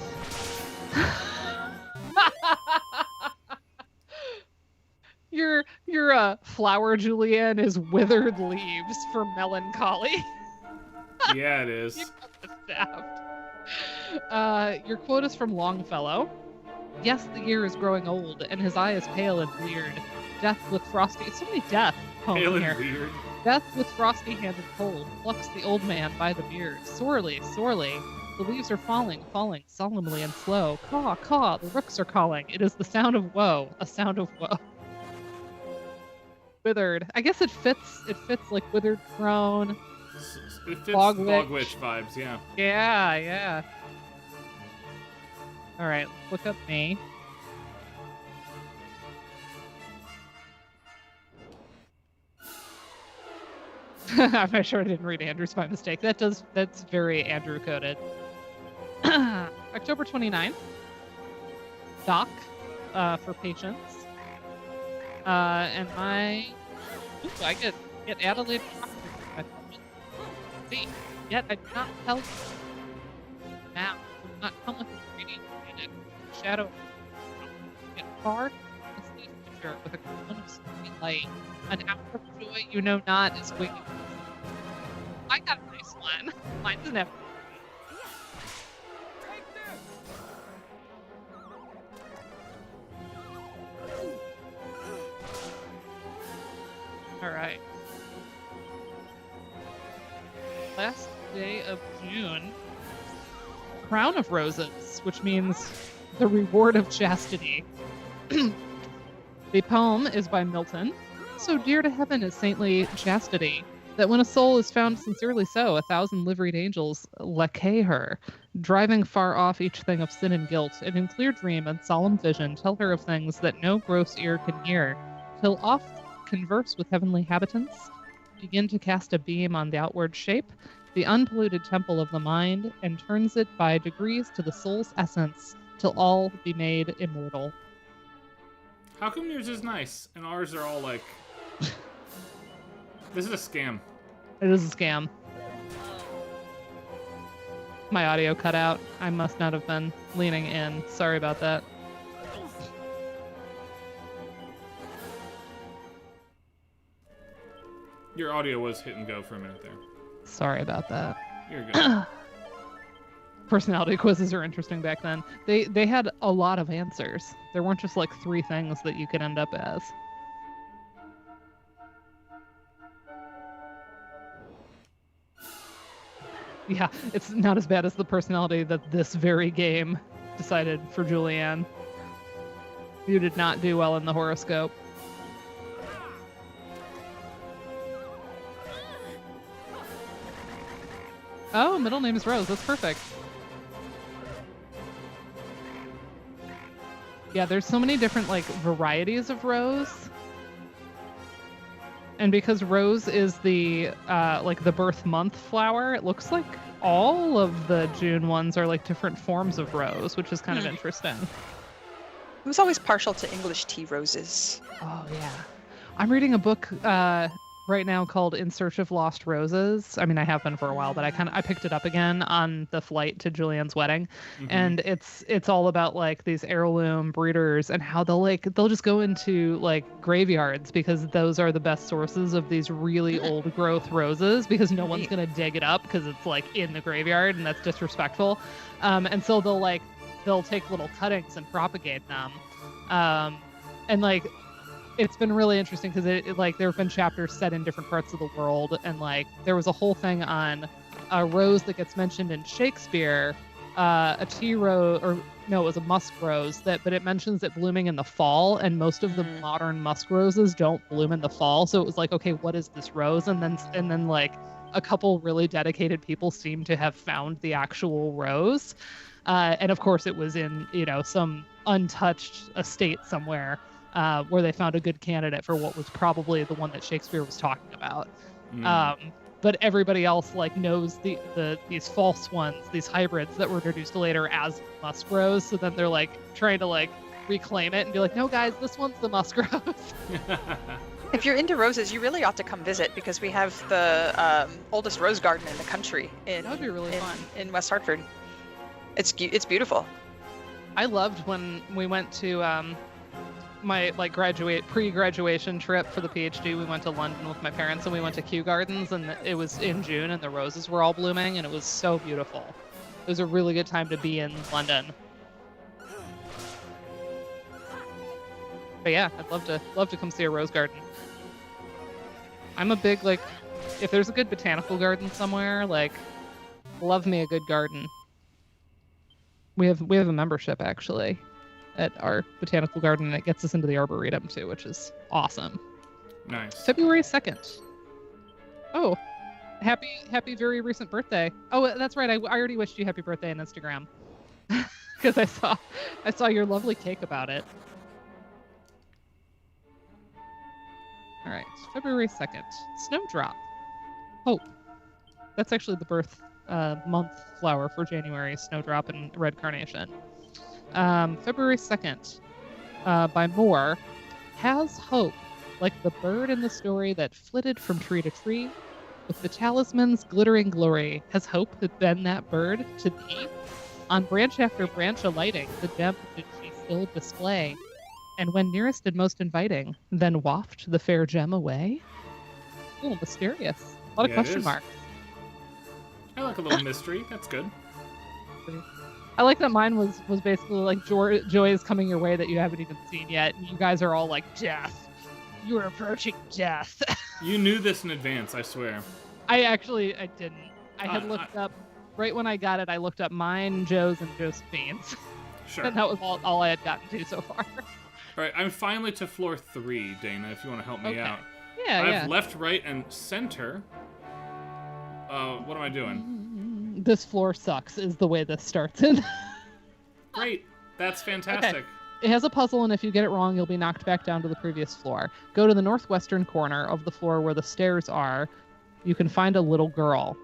Your flower, Julianne, is withered leaves for melancholy. Yeah, it is. You got stabbed. Your quote is from Longfellow. Yes, the year is growing old, and his eye is pale and weird. Death with frosty... So many death poems Pale here. and weird. Death with frosty hand and cold plucks the old man by the beard. Sorely, sorely, the leaves are falling, falling solemnly and slow. Caw, caw, the rooks are calling. It is the sound of woe, a sound of woe. Withered. I guess it fits like withered crone. It fits Fog Fog Witch. Witch vibes, yeah. Yeah, yeah. All right, look up me. I'm sure I didn't read Andrew's by mistake. That's very Andrew coded. October 29th. Doc, for patients. And I get Adelaide Proctor. See, yet I do not tell you. Now, do not come with a reading and a shadow. Get far from this future with a crown of snowy light. An hour of joy you know not is waiting. I got a nice one. Mine's never. All right. Last day of June. Crown of Roses, which means the reward of chastity. The poem is by Milton. So dear to heaven is saintly chastity, that when a soul is found sincerely so, 1,000 liveried angels lacquer her, driving far off each thing of sin and guilt, and in clear dream and solemn vision tell her of things that no gross ear can hear, till oft converse with heavenly habitants, begin to cast a beam on the outward shape, the unpolluted temple of the mind, and turns it by degrees to the soul's essence, till all be made immortal. How come yours is nice and ours are all like... This is a scam. It is a scam. My audio cut out. I must not have been leaning in. Sorry about that. Your audio was hit and go for a minute there. Sorry about that. You're good. Personality quizzes are interesting back then. They had a lot of answers. There weren't just like 3 things that you could end up as. Yeah, it's not as bad as the personality that this very game decided for Julianne. You did not do well in the horoscope. Oh, middle name is Rose. That's perfect. Yeah, there's so many different like varieties of rose. And because rose is the like the birth month flower, it looks like all of the June ones are like different forms of rose, which is kind of interesting. I was always partial to English tea roses. Oh yeah. I'm reading a book right now called In Search of Lost Roses. I mean, I have been for a while, but I picked it up again on the flight to Julianne's wedding. Mm-hmm. And it's all about like these heirloom breeders and how they'll just go into like graveyards because those are the best sources of these really old growth roses because no one's going to dig it up because it's like in the graveyard and that's disrespectful. And so they'll take little cuttings and propagate them. And like, it's been really interesting because it like there have been chapters set in different parts of the world, and like there was a whole thing on a rose that gets mentioned in Shakespeare, a tea rose, or no, it was a musk rose but it mentions it blooming in the fall, and most of the modern musk roses don't bloom in the fall. So it was like, okay, what is this rose? And then like a couple really dedicated people seem to have found the actual rose, and of course it was in some untouched estate somewhere. Where they found a good candidate for what was probably the one that Shakespeare was talking about. But everybody else like knows these false ones, these hybrids that were introduced later as musk rose. So then they're like trying to like reclaim it and be like, no guys, this one's the musk rose. If you're into roses, you really ought to come visit because we have the oldest rose garden in the country That would be really fun. In West Hartford. It's beautiful. I loved when we went to my like pre-graduation trip for the PhD, we went to London with my parents and we went to Kew Gardens, and it was in June and the roses were all blooming and it was so beautiful. It was a really good time to be in London. But yeah, I'd love to come see a rose garden. I'm a big like, if there's a good botanical garden somewhere, like, love me a good garden. We have a membership actually at our botanical garden, and it gets us into the arboretum too, which is awesome. Nice. February 2nd. Oh, happy very recent birthday. Oh, that's right. I already wished you happy birthday on Instagram because I saw your lovely cake about it. All right, February 2nd. Snowdrop. Hope. That's actually the birth month flower for January, snowdrop and red carnation. February 2nd, by Moore, has hope, like the bird in the story that flitted from tree to tree, with the talisman's glittering glory. Has hope been that bird to thee? On branch after branch alighting, the gem did she still display, and when nearest and most inviting, then waft the fair gem away? Oh, mysterious. A lot of question marks. I like a little mystery. That's good. I like that mine was basically like joy is coming your way that you haven't even seen yet. And you guys are all like, death. You are approaching death. You knew this in advance, I swear. I didn't. I had looked up, right when I got it, I looked up mine, Joe's, and Josephine's. Sure. And that was all I had gotten to so far. All right, I'm finally to floor 3, Dana, if you want to help me out. Yeah, I have left, right, and center. What am I doing? This floor sucks is the way this starts in. Great. That's fantastic. Okay. It has a puzzle, and if you get it wrong, you'll be knocked back down to the previous floor. Go to the northwestern corner of the floor where the stairs are. You can find a little girl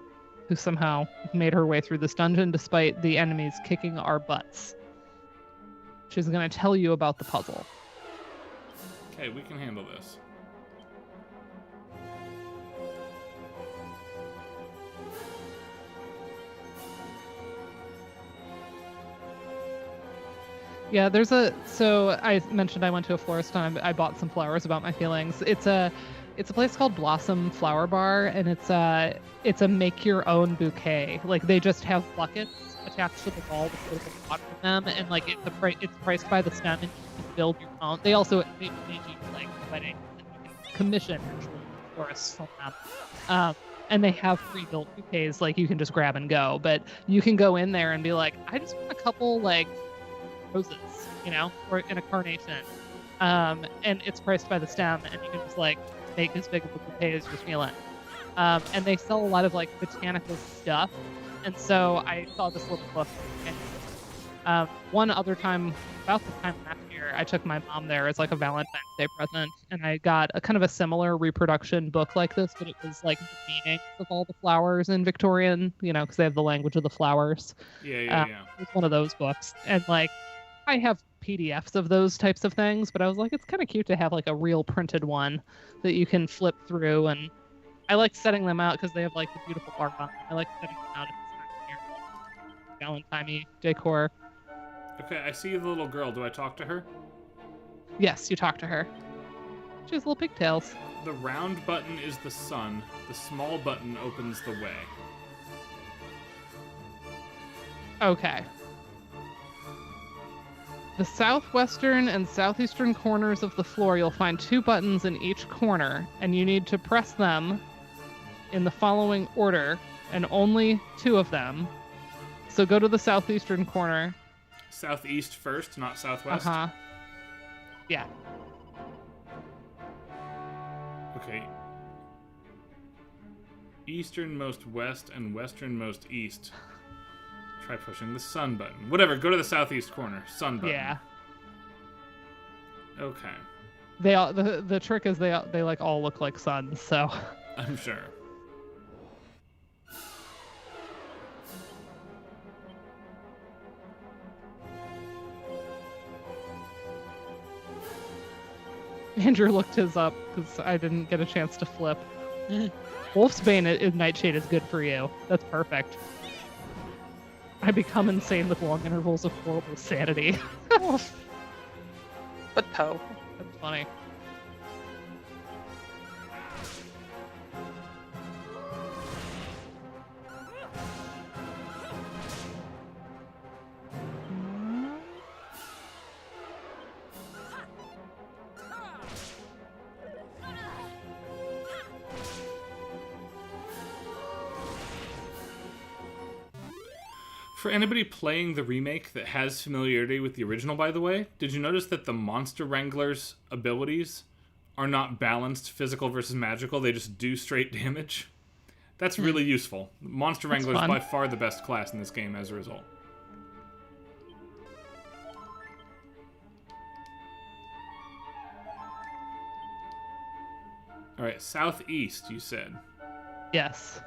who somehow made her way through this dungeon despite the enemies kicking our butts. She's going to tell you about the puzzle. Okay, we can handle this. Yeah, so I mentioned I went to a florist and I bought some flowers about my feelings. It's a place called Blossom Flower Bar, and it's a make your own bouquet. Like, they just have buckets attached to the wall with little water in them, and like it's priced by the stem, and you can build your own. They do like weddings, and you can commission actually florists from them. And they have pre-built bouquets, like you can just grab and go. But you can go in there and be like, I just want a couple like roses, or in a carnation, and it's priced by the stem, and you can just like make as big of a bouquet as you're feeling. And they sell a lot of like botanical stuff, and so I saw this little book. And one other time, about the time last year, I took my mom there as like a Valentine's Day present, and I got a kind of a similar reproduction book like this, but it was like the meanings of all the flowers in Victorian, because they have the language of the flowers. Yeah. It was one of those books, and like I have PDFs of those types of things, but I was like, it's kind of cute to have like a real printed one that you can flip through, and I like setting them out because they have like the beautiful art on them. I like setting them out at this time of year. Valentine-y decor. Okay, I see the little girl. Do I talk to her? Yes, you talk to her. She has little pigtails. The round button is the sun. The small button opens the way. Okay. The southwestern and southeastern corners of the floor, you'll find 2 buttons in each corner, and you need to press them in the following order, and only 2 of them. So go to the southeastern corner. Southeast first, not southwest? Uh-huh. Yeah. Okay. Easternmost west and westernmost east. Try pushing the sun button. Whatever, go to the southeast corner. Sun button. Yeah. Okay. They all the trick is they like all look like suns, so I'm sure. Andrew looked his up because I didn't get a chance to flip. Wolfsbane in Nightshade is good for you. That's perfect. I become insane with long intervals of horrible sanity. But Poe. That's funny. For anybody playing the remake that has familiarity with the original, by the way, did you notice that the Monster Wrangler's abilities are not balanced physical versus magical? They just do straight damage. That's really useful. Monster Wrangler is by far the best class in this game as a result. Alright, southeast, you said. Yes.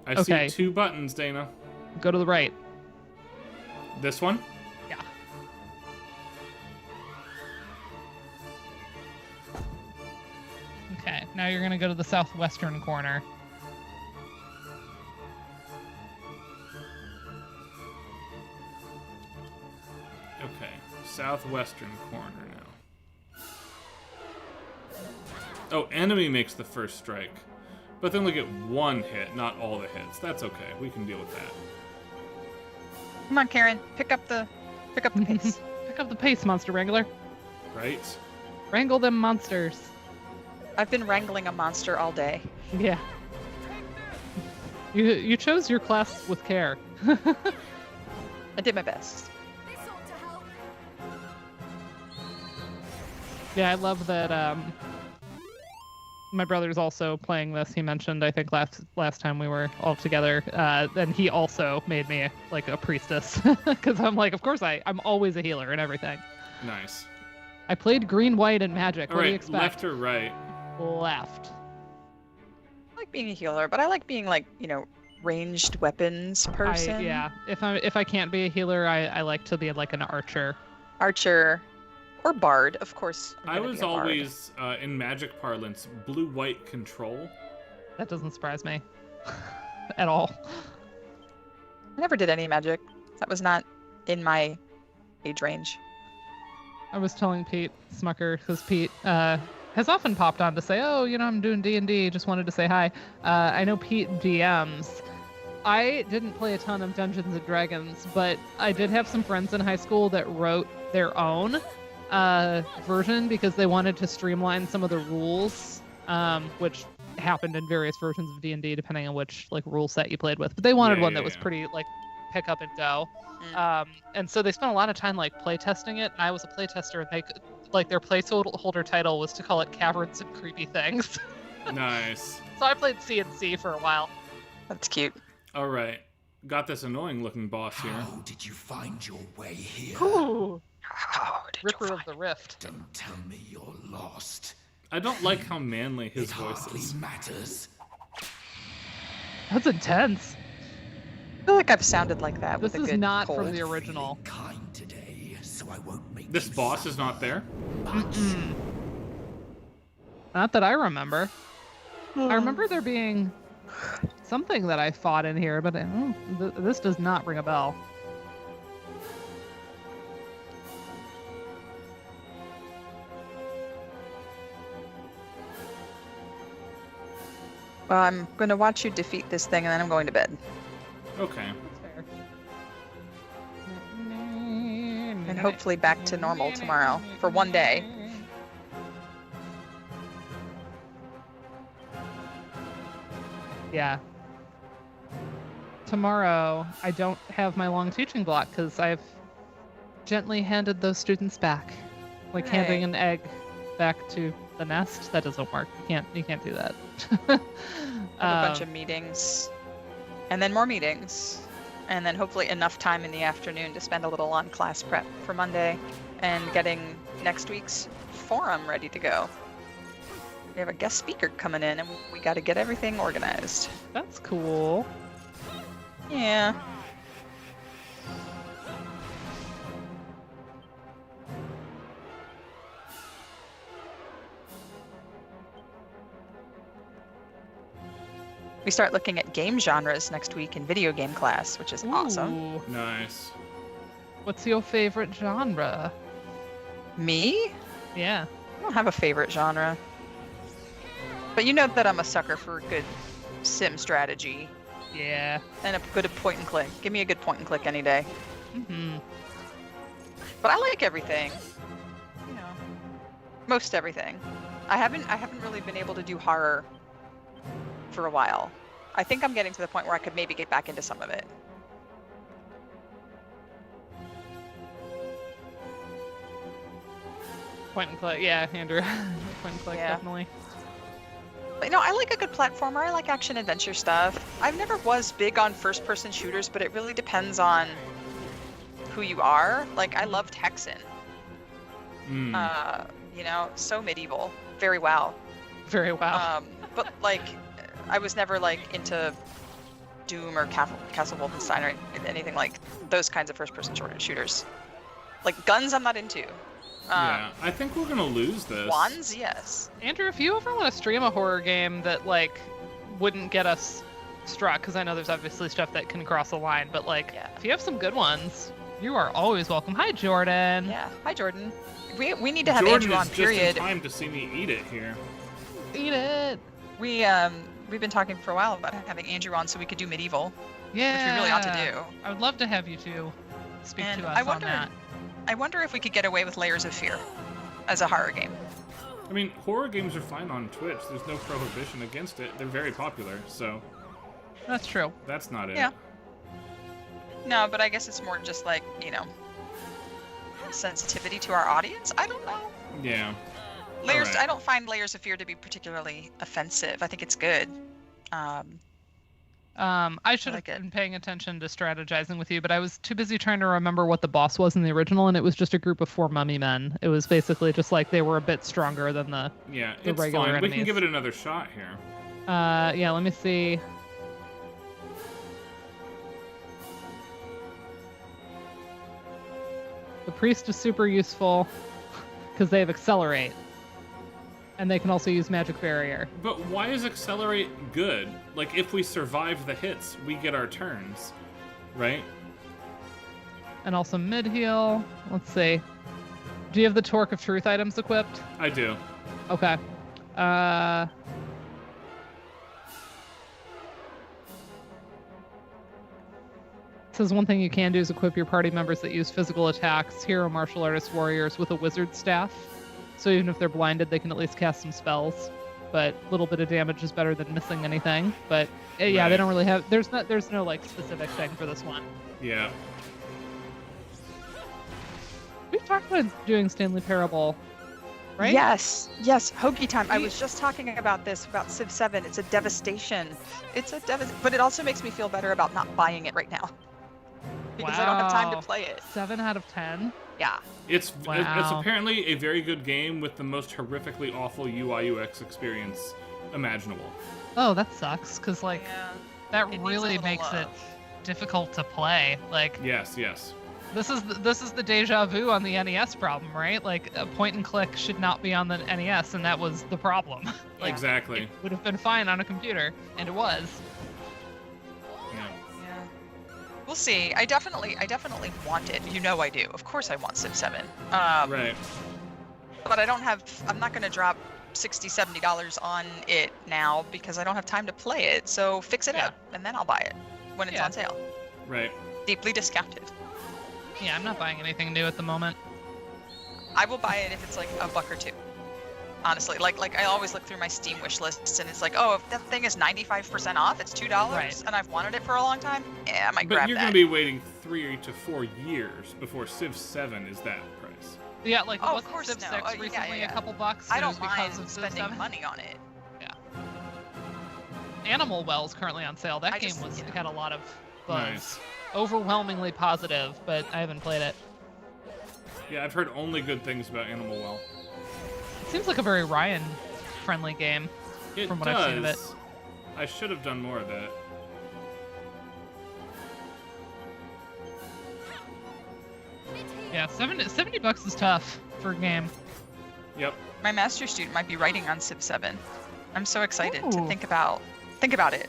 I see 2 buttons, Dana. Go to the right. This one? Yeah. Okay, now you're gonna go to the southwestern corner. Okay, southwestern corner now. Oh, enemy makes the first strike. But they only get 1 hit, not all the hits. That's okay. We can deal with that. Come on, Karen. Pick up the pace. Pick up the pace, Monster Wrangler. Right? Wrangle them monsters. I've been wrangling a monster all day. Yeah. You chose your class with care. I did my best. Yeah, I love that. My brother's also playing this. He mentioned, I think last time we were all together, and he also made me like a priestess because I'm like, of course I'm always a healer and everything. Nice. I played green, white, and magic. All what do you right, expect? left or right? Left. I like being a healer, but I like being like, ranged weapons person. Yeah. If I can't be a healer, I like to be like an archer. Archer. Or bard, of course. I was always, in magic parlance, blue-white control. That doesn't surprise me at all. I never did any magic. That was not in my age range. I was telling Pete Smucker, because Pete has often popped on to say, oh, I'm doing D&D, just wanted to say hi. I know Pete DMs. I didn't play a ton of Dungeons & Dragons, but I did have some friends in high school that wrote their own version because they wanted to streamline some of the rules, which happened in various versions of D&D depending on which rule set you played with. But they wanted one that was pretty pick up and go. And so they spent a lot of time play testing it, and I was a play tester, and they their placeholder title was to call it Caverns and Creepy Things. Nice. So I played C&C for a while. That's cute. All right. Got this annoying looking boss here. How did you find your way here? Ooh. How did Ripper you of the Rift. Don't tell me you're lost. I don't like how manly his It voice hardly is. matters. That's intense. I feel like I've sounded like that This with a is good not cold. from the original. Kind today, so I won't make This you boss is not suffer there? much. Not that I remember. I remember there being something that I fought in here, but this does not ring a bell. Well, I'm going to watch you defeat this thing, and then I'm going to bed. Okay. That's fair. And hopefully back to normal tomorrow for one day. Yeah. Tomorrow, I don't have my long teaching block because I've gently handed those students back. Like handing Hey. an egg back to the nest. That doesn't work. You can't do that. I have a bunch of meetings, and then more meetings, and then hopefully enough time in the afternoon to spend a little on class prep for Monday and getting next week's forum ready to go. We have a guest speaker coming in, and we got to get everything organized. That's cool. Yeah. We start looking at game genres next week in video game class, which is awesome. Ooh. Nice. What's your favorite genre? Me? Yeah. I don't have a favorite genre. But you know that I'm a sucker for a good sim strategy Yeah. and a good point and click. Give me a good point and click any day. Mm-hmm. But I like everything. You know, most everything. I haven't really been able to do horror for a while. I think I'm getting to the point where I could maybe get back into some of it. Point and click. Yeah, Andrew. Point and click, Yeah. definitely. But, I like a good platformer. I like action adventure stuff. I've never was big on first-person shooters, but it really depends on who you are. Like, I loved Hexen. So medieval. Very wow. Very well. But, like, I was never, like, into Doom or Castle Wolfenstein or anything like those kinds of first-person shooters. Like, guns I'm not into. Yeah, I think we're gonna lose this. Wands, yes. Andrew, if you ever want to stream a horror game that, like, wouldn't get us struck, because I know there's obviously stuff that can cross the line, but, like, Yeah. if you have some good ones, you are always welcome. Hi, Jordan. Yeah. Hi, Jordan. We need to have Jordan Andrew on, is period. just in time to see me eat it here. Eat it. We've been talking for a while about having Andrew on so we could do medieval, Yeah. which we really ought to do. I would love to have you two speak And to us I wonder, on that. I wonder if we could get away with Layers of Fear as a horror game. I mean, horror games are fine on Twitch. There's no prohibition against it. They're very popular, so That's true. that's not it. Yeah. No, but I guess it's more just like, sensitivity to our audience. I don't know. Yeah. Layers. Alright. I don't find Layers of Fear to be particularly offensive. I think it's good. I should like have it. been paying attention to strategizing with you, but I was too busy trying to remember what the boss was in the original, and it was just a group of 4 mummy men. It was basically just like they were a bit stronger than the Yeah, The it's regular fine. We can enemies. give it another shot here. yeah, let me see. The priest is super useful because they have accelerate. And they can also use magic barrier. But why is Accelerate good? Like, if we survive the hits, we get our turns, right? And also mid heal. Let's see. Do you have the Torque of Truth items equipped? I do. Okay. It says one thing you can do is equip your party members that use physical attacks, hero, martial artist, warriors with a wizard staff. So even if they're blinded, they can at least cast some spells. But a little bit of damage is better than missing anything. But yeah, Right. they don't really have. There's no like specific thing for this one. Yeah. We've talked about doing Stanley Parable, right? Yes, Hoagie time. I was just talking about this, about Civ 7. It's a devastation. But it also makes me feel better about not buying it right now. Because I don't have time to Wow. play it. 7 out of 10. Yeah. It's Wow. apparently a very good game with the most horrifically awful UI UX experience imaginable. Oh, that sucks. Cause like that It needs a really little makes it love. difficult to play. Like Yes, yes. this is the deja vu on the NES problem, right? Like a point and click should not be on the NES, and that was the problem. Like Exactly. it would have been fine on a computer, and it was. Yeah. Yeah. We'll see. I definitely want it. You know I do. Of course I want Civ 7. Right. But I'm not going to drop $60, $70 on it now because I don't have time to play it. So fix it Yeah. up and then I'll buy it when it's Yeah. on sale. Right. Deeply discounted. Yeah, I'm not buying anything new at the moment. I will buy it if it's like $1 or $2. Honestly, like I always look through my Steam wish lists and it's like, oh, if that thing is 95% off, it's $2 Right. and I've wanted it for a long time. Yeah, I might But grab you're that. going to be waiting 3 to 4 years before Civ 7 is that price. Yeah, like Oh, what's of course Civ no. 6 Oh, yeah, recently yeah. a couple bucks? I It was don't because mind of Civ spending 7. money on it. Animal Well's currently on sale. That I game just- yeah. had a lot of buzz. Nice. Overwhelmingly positive, but I haven't played it. Yeah, I've heard only good things about Animal Well. It seems like a very Ryan-friendly game. It From what does. I've seen of it. I should have done more of that. Yeah, $70 is tough for a game. Yep. My master's student might be writing on Civ 7. I'm so excited to Ooh. think about it.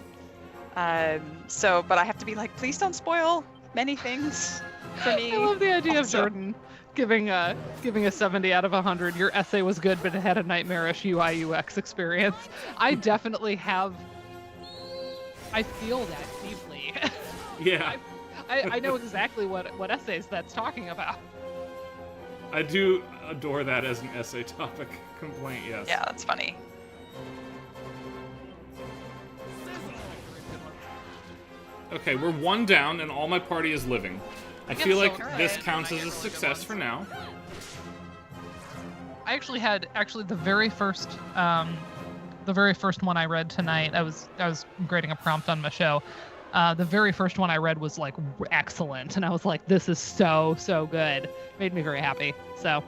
But I have to be like, please don't spoil many things for me. I love the idea of also. Jordan giving a 70 out of 100. Your essay was good, but it had a nightmarish UI UX experience. I definitely have. I feel that deeply. Yeah. I know exactly what essays that's talking about. I do adore that as an essay topic complaint, yes. Yeah, that's funny. Okay, we're one down and all my party is living. I feel like so this good. counts as a success for now. I actually had the very first one I read tonight. I was grading a prompt on my show. The very first one I read was like excellent, and I was like, this is so good. Made me very happy. So,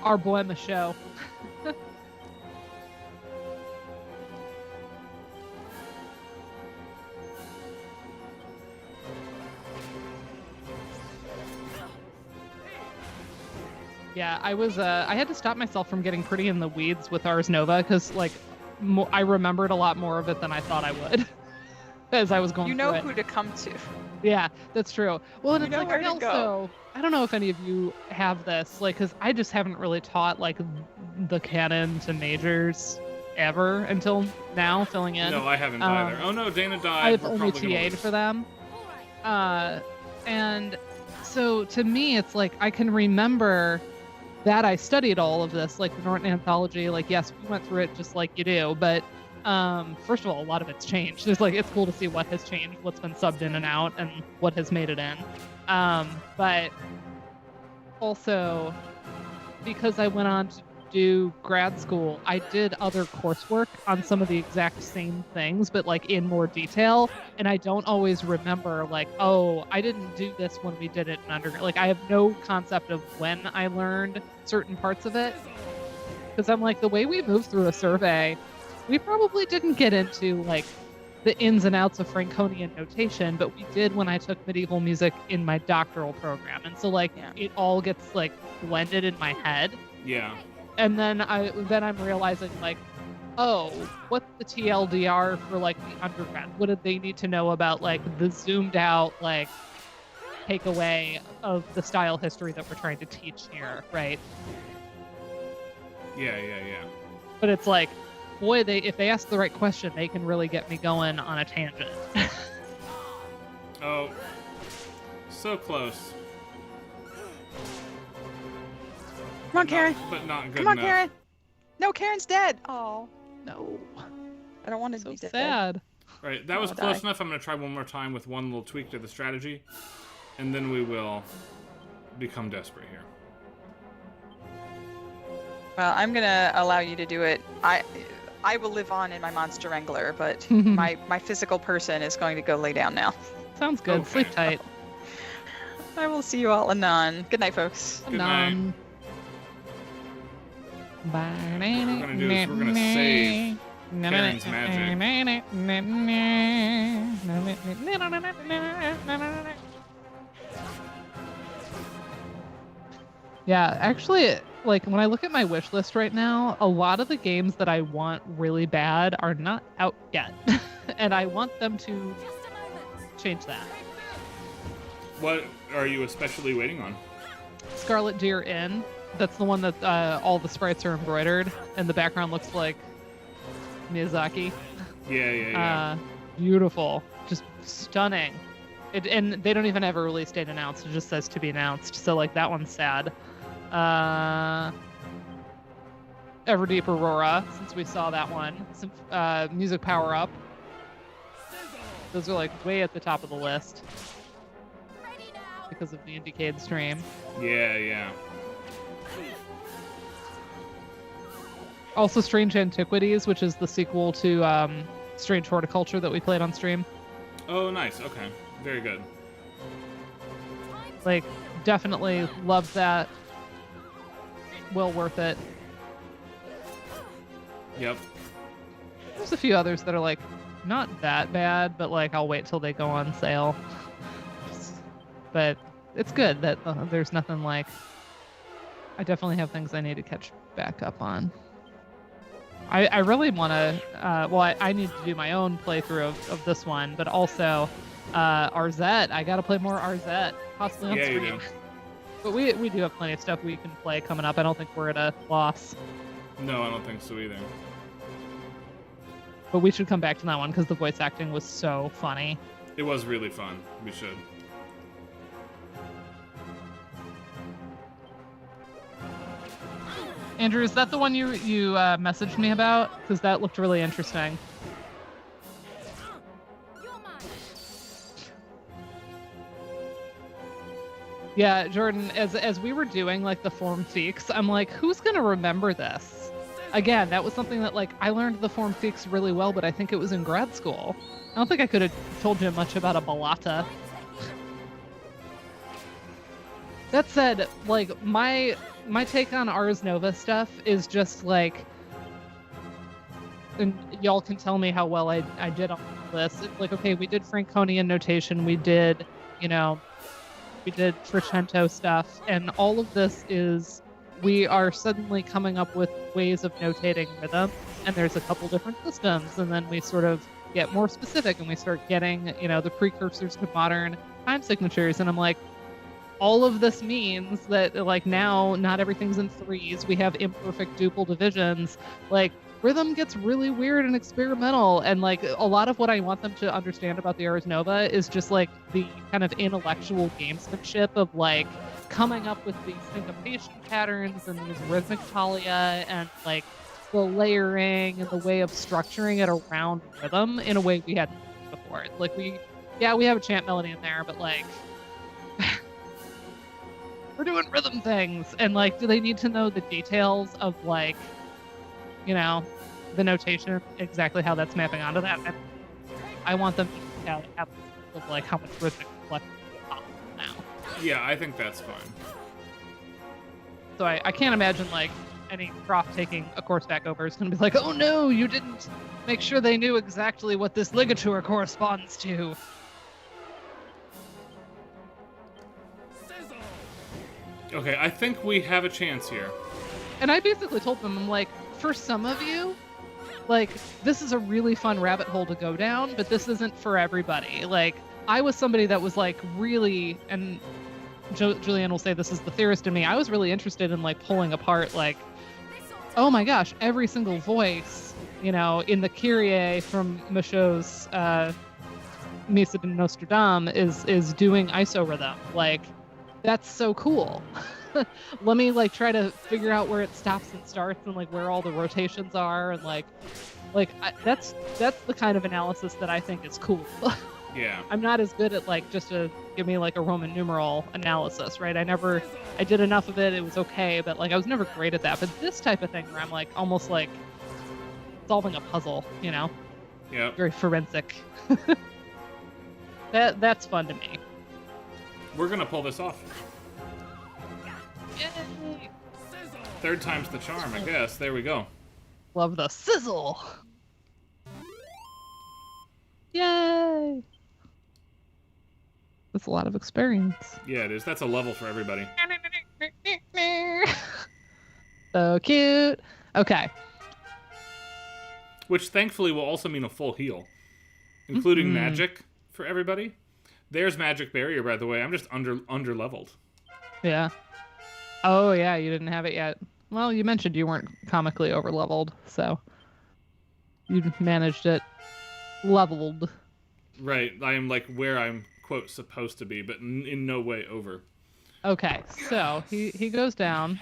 our boy Michelle. Yeah, I had to stop myself from getting pretty in the weeds with Ars Nova because like I remembered a lot more of it than I thought I would as I was going You through know it. who to come to. Yeah, that's true. Well, and You it's know like where to also, I don't know if any of you have this, like, because I just haven't really taught like the canon to majors ever until now, filling in. No, I haven't either. Oh no, Dana died. I've We're only probably gonna TA'd lose. for them. And so to me, it's like I can remember that I studied all of this, like the Norton Anthology. Like, yes, we went through it just like you do, but first of all, a lot of it's changed. It's like it's cool to see what has changed, what's been subbed in and out, and what has made it in. But also, because I went on to do grad school, I did other coursework on some of the exact same things, but like in more detail. And I don't always remember like, oh, I didn't do this when we did it in undergrad. Like I have no concept of when I learned certain parts of it. Because I'm like, the way we moved through a survey, we probably didn't get into like the ins and outs of Franconian notation, but we did when I took medieval music in my doctoral program. And so like it all gets like blended in my head. Yeah. And then I'm realizing like, oh, what's the TLDR for like the undergrad? What did they need to know about like the zoomed out like takeaway of the style history that we're trying to teach here, right? Yeah. But it's like, boy, if they ask the right question, they can really get me going on a tangent. Oh, so close. Come on, Karen. But not good Come on, enough. Karen. No, Karen's dead. Oh, No, I don't want to so be dead. sad. Right, that was I'll close die. enough. I'm going to try one more time with one little tweak to the strategy, and then we will become desperate here. Well, I'm gonna allow you to do it. I will live on in my monster wrangler, but my physical person is going to go lay down now. Sounds good. Okay. Sleep tight. I will see you all anon. Good night, folks. Good night. What we're gonna do is we're gonna save Karen's magic. Yeah, actually, like when I look at my wish list right now, a lot of the games that I want really bad are not out yet. And I want them to change that. What are you especially waiting on? Scarlet Deer Inn. That's the one that all the sprites are embroidered and the background looks like Miyazaki. Yeah. Beautiful. Just stunning. And they don't even have a release date announced. It just says to be announced. So like that one's sad. Everdeep Aurora, since we saw that one. Some Music Power Up. Those are like way at the top of the list because of the Indicade stream. Yeah. Also Strange Antiquities, which is the sequel to Strange Horticulture that we played on stream. Oh, nice. Okay. Very good. Like, definitely loved that. Well worth it. Yep. There's a few others that are like not that bad, but like I'll wait till they go on sale. But it's good that there's nothing like. I definitely have things I need to catch back up on. I really want to. I need to do my own playthrough of this one, but also Arzette. I got to play more Arzette, possibly on Yeah, you stream. do. But we do have plenty of stuff we can play coming up. I don't think we're at a loss. No, I don't think so either. But we should come back to that one because the voice acting was so funny. It was really fun. We should. Andrew, is that the one you messaged me about? Because that looked really interesting. Yeah, Jordan, as we were doing like the form feeks, I'm like, who's gonna remember this? Again, that was something that like I learned the form feeks really well, but I think it was in grad school. I don't think I could have told you much about a balata. That said, like my take on Ars Nova stuff is just like, and y'all can tell me how well I did on this. It's like, okay, we did Franconian notation, we did Trecento stuff, and all of this is we are suddenly coming up with ways of notating rhythm, and there's a couple different systems, and then we sort of get more specific and we start getting, the precursors to modern time signatures, and I'm like, all of this means that like now not everything's in threes, we have imperfect duple divisions, like rhythm gets really weird and experimental, and like a lot of what I want them to understand about the Ars Nova is just like the kind of intellectual gamesmanship of like coming up with these syncopation patterns and these rhythmic talia and like the layering and the way of structuring it around rhythm in a way we hadn't before. Like we have a chant melody in there, but like we're doing rhythm things, and like do they need to know the details of like the notation, exactly how that's mapping onto that? And I want them to have of like how much rhythmic flex now. Yeah, I think that's fine. So I can't imagine like any prof taking a course back over is going to be like, oh no, you didn't make sure they knew exactly what this ligature corresponds to. Okay, I think we have a chance here. And I basically told them, I'm like, for some of you, like, this is a really fun rabbit hole to go down, but this isn't for everybody. Like, I was somebody that was like really, and Julianne will say this is the theorist in me, I was really interested in like pulling apart like, oh my gosh, every single voice, in the Kyrie from Michaud's Misa de Notre Dame is doing isorhythm. Like, that's so cool. Let me like try to figure out where it stops and starts and like where all the rotations are, and that's the kind of analysis that I think is cool. Yeah. I'm not as good at like just to give me like a Roman numeral analysis, right? I did enough of it, it was okay, but like I was never great at that. But this type of thing where I'm like almost like solving a puzzle, Yeah. very forensic. That's fun to me. We're gonna pull this off. Yay! Third time's the charm, I guess. There we go. Love the sizzle. Yay! That's a lot of experience. Yeah, it is. That's a level for everybody. So cute. Okay. Which thankfully will also mean a full heal, including magic for everybody. There's magic barrier, by the way. I'm just under leveled. Yeah. Oh yeah, you didn't have it yet. Well, you mentioned you weren't comically over leveled, so you managed it leveled. Right. I am like where I'm quote supposed to be, but in no way over. Okay, so he goes down.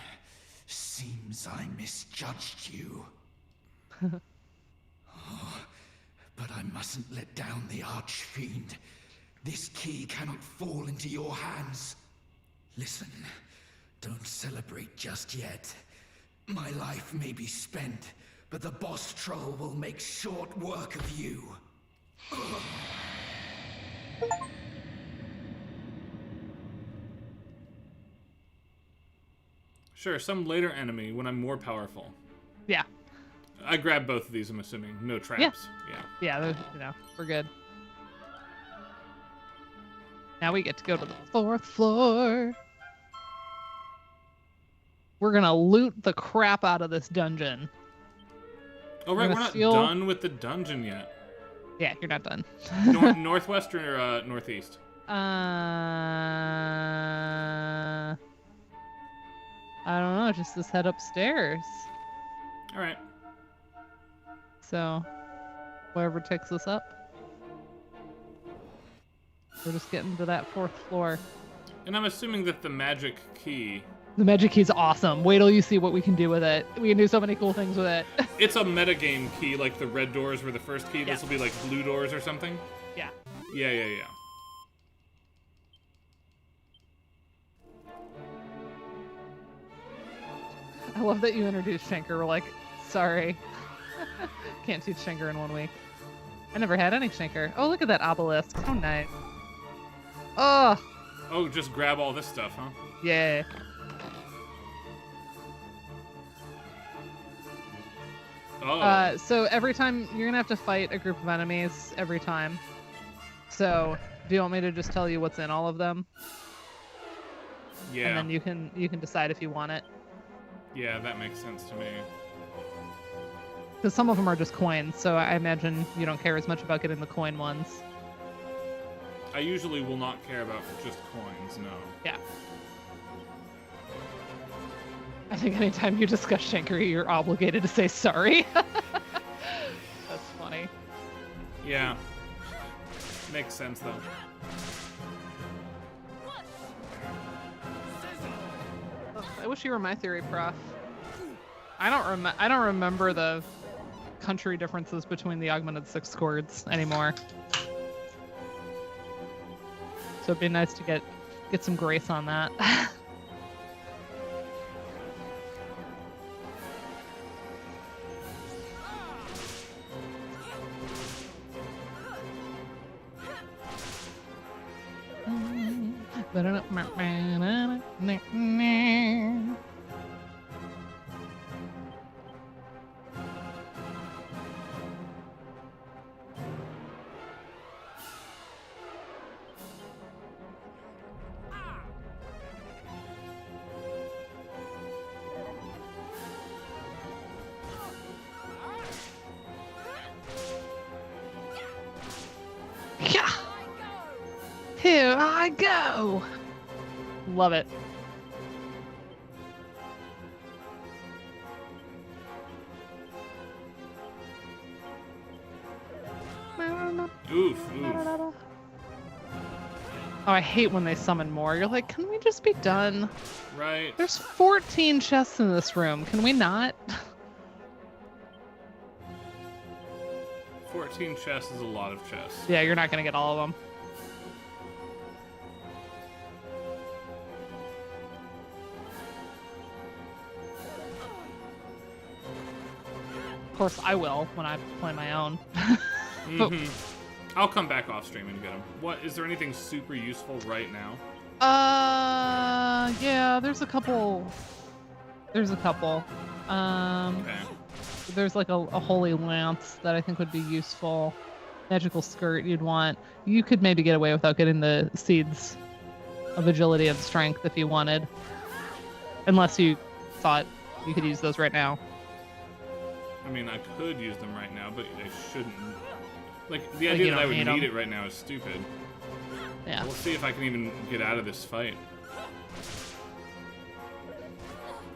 Seems I misjudged you. Oh, but I mustn't let down the Archfiend. This key cannot fall into your hands. Listen, don't celebrate just yet. My life may be spent, but the boss troll will make short work of you. Sure, some later enemy when I'm more powerful. Yeah. I grabbed both of these, I'm assuming. No traps. Yeah, we're good. Now we get to go to the 4th floor. We're gonna loot the crap out of this dungeon. Oh, right, we're not done with the dungeon yet. Yeah, you're not done. Northwest or northeast? I don't know, just head upstairs. All right. So, wherever takes us up. We're just getting to that 4th floor. And I'm assuming that the magic key... The magic key's awesome. Wait till you see what we can do with it. We can do so many cool things with it. It's a metagame key, like the red doors were the first key. Yeah. This will be like blue doors or something? Yeah. Yeah. I love that you introduced Shanker. We're like, sorry. Can't teach Shanker in 1 week. I never had any Shanker. Oh, look at that obelisk. How nice. Oh, Oh, just grab all this stuff, huh? yeah. Oh. So every time, you're gonna have to fight a group of enemies every time. So, do you want me to just tell you what's in all of them? Yeah. And then you can decide if you want it. Yeah, that makes sense to me. Because some of them are just coins, so I imagine you don't care as much about getting the coin ones. I usually will not care about just coins, no. Yeah. I think anytime you discuss Shankery, you're obligated to say sorry. That's funny. Yeah. Makes sense, though. I wish you were my theory prof. I don't remember the country differences between the augmented 6 chords anymore. So it'd be nice to get some grace on that. Yeah. Here I go. Love it. Oof. Oh, I hate when they summon more. You're like, can we just be done? Right. There's 14 chests in this room. Can we not? 14 chests is a lot of chests. Yeah, you're not gonna get all of them. Of course, I will when I play my own. But- I'll come back off stream and get them. What, is there anything super useful right now? Yeah, there's a couple. Okay. There's like a holy lance that I think would be useful. Magical skirt you'd want. You could maybe get away without getting the seeds of agility and strength if you wanted. Unless you thought you could use those right now. I mean, I could use them right now, but I shouldn't. Like, the Like, idea you that I don't would need need 'em. it right now is stupid. Yeah. We'll see if I can even get out of this fight.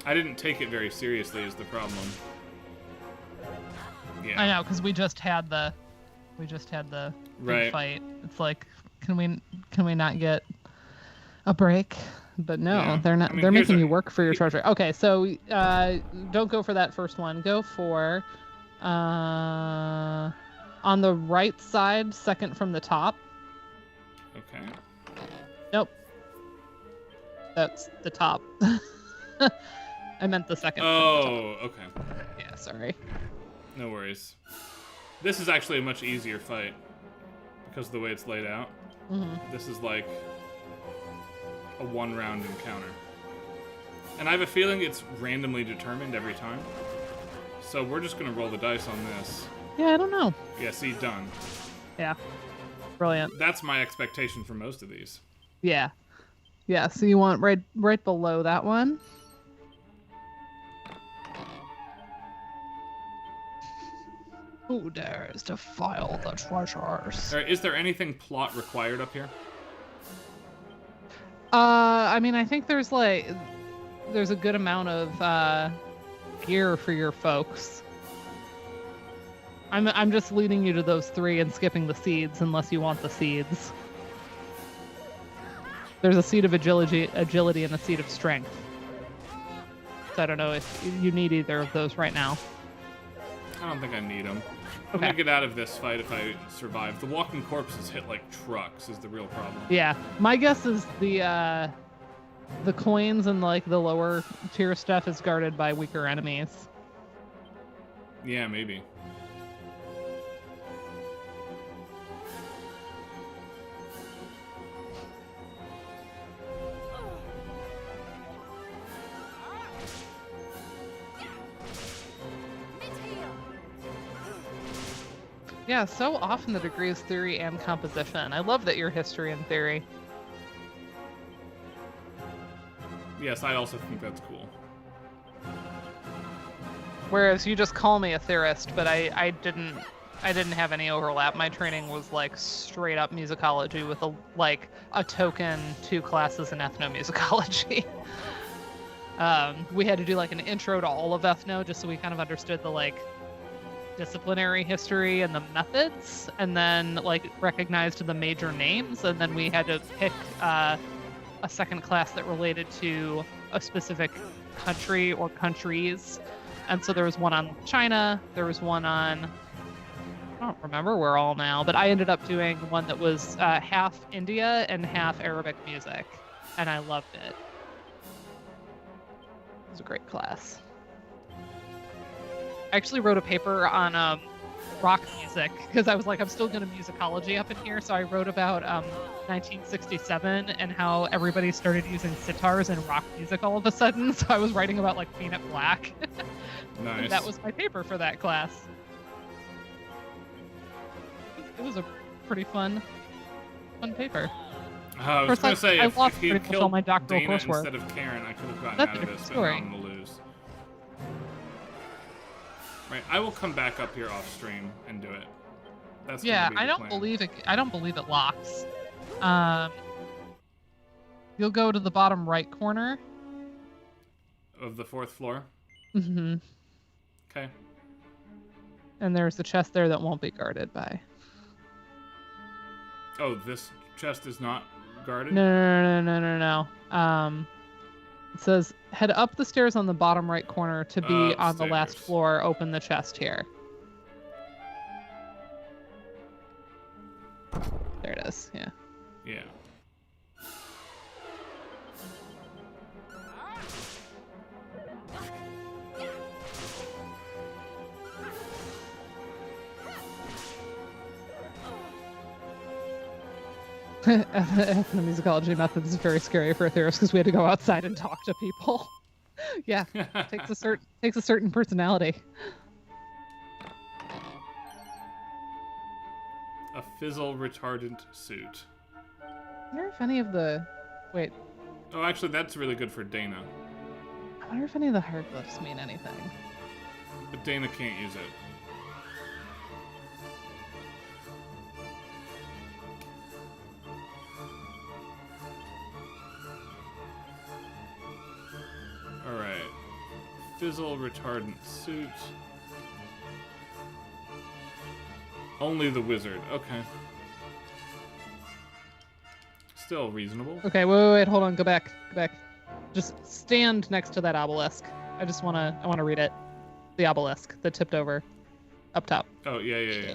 I didn't take it very seriously is the problem. Yeah. I know, because we just had the big Right. fight. It's like, can we not get a break? But no, Yeah. they're not. I mean, they're here's making a- you work for your treasure. Okay, so don't go for that first one. Go for on the right side, second from the top. Okay. Nope, that's the top. I meant the second. From the Oh, okay. top. Yeah, sorry. No worries. This is actually a much easier fight because of the way it's laid out. This is like a one-round encounter. And I have a feeling it's randomly determined every time. So we're just going to roll the dice on this. Yeah, I don't know. Yeah, see, done. Yeah, brilliant. That's my expectation for most of these. Yeah, yeah. So you want right below that one. Who dares defile the treasures? All right, is there anything plot required up here? I mean, I think there's like there's a good amount of gear for your folks. I'm just leading you to those 3 and skipping the seeds unless you want the seeds. There's a seed of agility and a seed of strength. So I don't know if you need either of those right now. I don't think I need them. I'm Okay. gonna get out of this fight if I survive. The walking corpses hit like trucks is the real problem. Yeah, my guess is the coins and like the lower tier stuff is guarded by weaker enemies. Yeah, maybe. Yeah, so often the degree is theory and composition. I love that you're history and theory. Yes, I also think that's cool. Whereas you just call me a theorist, but I didn't have any overlap. My training was like straight up musicology with a token 2 classes in ethnomusicology. We had to do like an intro to all of ethno just so we kind of understood the like disciplinary history and the methods, and then like recognized the major names, and then we had to pick a second class that related to a specific country or countries. And so there was one on China, there was one on, I don't remember where all now, but I ended up doing one that was half India and half Arabic music, and I loved it. It was a great class. I actually wrote a paper on rock music because I was like, I'm still going to musicology up in here. So I wrote about 1967 and how everybody started using sitars in rock music all of a sudden. So I was writing about like Peanut Black. Nice. And that was my paper for that class. It was a pretty fun paper. I was going to say, I if lost he pretty had much all killed my doctoral Dana coursework. instead of Karen, I could have gotten That's out a of different this, but story. now I'm going to lose. Right, I will come back up here off stream and do it. That's Yeah, gonna be the I don't plan. believe it. I don't believe it locks. You'll go to the bottom right corner. Of the 4th floor? Mm-hmm. Okay. And there's the chest there that won't be guarded by. Oh, this chest is not guarded? No. It says head up the stairs on the bottom right corner to be on the last Upstairs. floor. Open the chest here. There it is. Yeah. Yeah. Ethnomusicology method is very scary for a theorist because we had to go outside and talk to people. Yeah, takes a certain personality. A fizzle retardant suit. I wonder if any of the wait. Oh, actually, that's really good for Dana. I wonder if any of the hieroglyphs mean anything. But Dana can't use it. Alright. Fizzle retardant suit. Only the wizard. Okay. Still reasonable. Okay, wait, hold on, go back. Just stand next to that obelisk. I wanna read it. The obelisk that tipped over. Up top. Oh, yeah.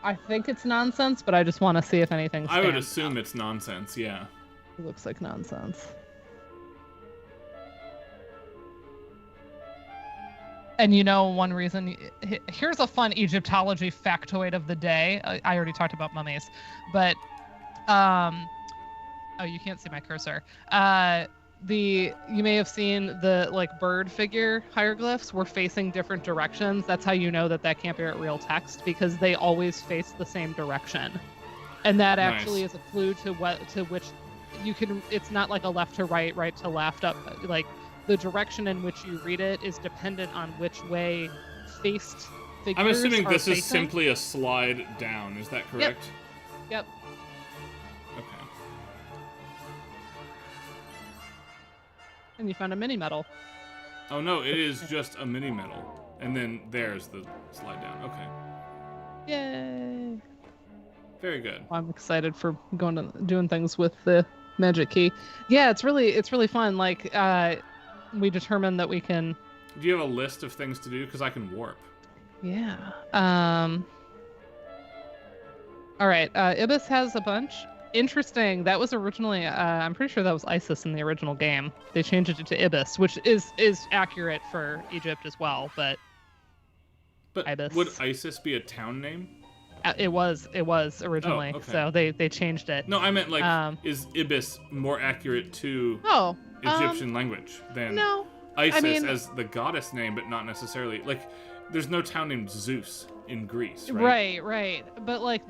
I think it's nonsense, but I just want to see if anything I would stands assume out. it's nonsense, yeah. It looks like nonsense. And you know, one reason, here's a fun Egyptology factoid of the day. I already talked about mummies, but, oh, you can't see my cursor. You may have seen the like bird figure hieroglyphs were facing different directions. That's how you know that can't be real text, because they always face the same direction. And that actually Nice. is a clue to which you can, it's not like a left to right, right to left, up, like the direction in which you read it is dependent on which way faced figures I'm assuming are this is facing. simply a slide down. Is that correct? Yep. Okay. And you found a mini medal. Oh no, it is just a mini medal. And then there's the slide down. Okay. Yay! Very good. I'm excited for doing things with the magic key. Yeah, it's really fun. Like, we determined that we can. Do you have a list of things to do? Because I can warp. Yeah. All right. Ibis has a bunch. Interesting. That was originally. I'm pretty sure that was Isis in the original game. They changed it to Ibis, which is accurate for Egypt as well. But Ibis. Would Isis be a town name? It was originally. Oh, okay. So they changed it. No, I meant like, is Ibis more accurate to Egyptian language than no. Isis as the goddess name, but not necessarily like. There's no town named Zeus in Greece, right? Right. But like,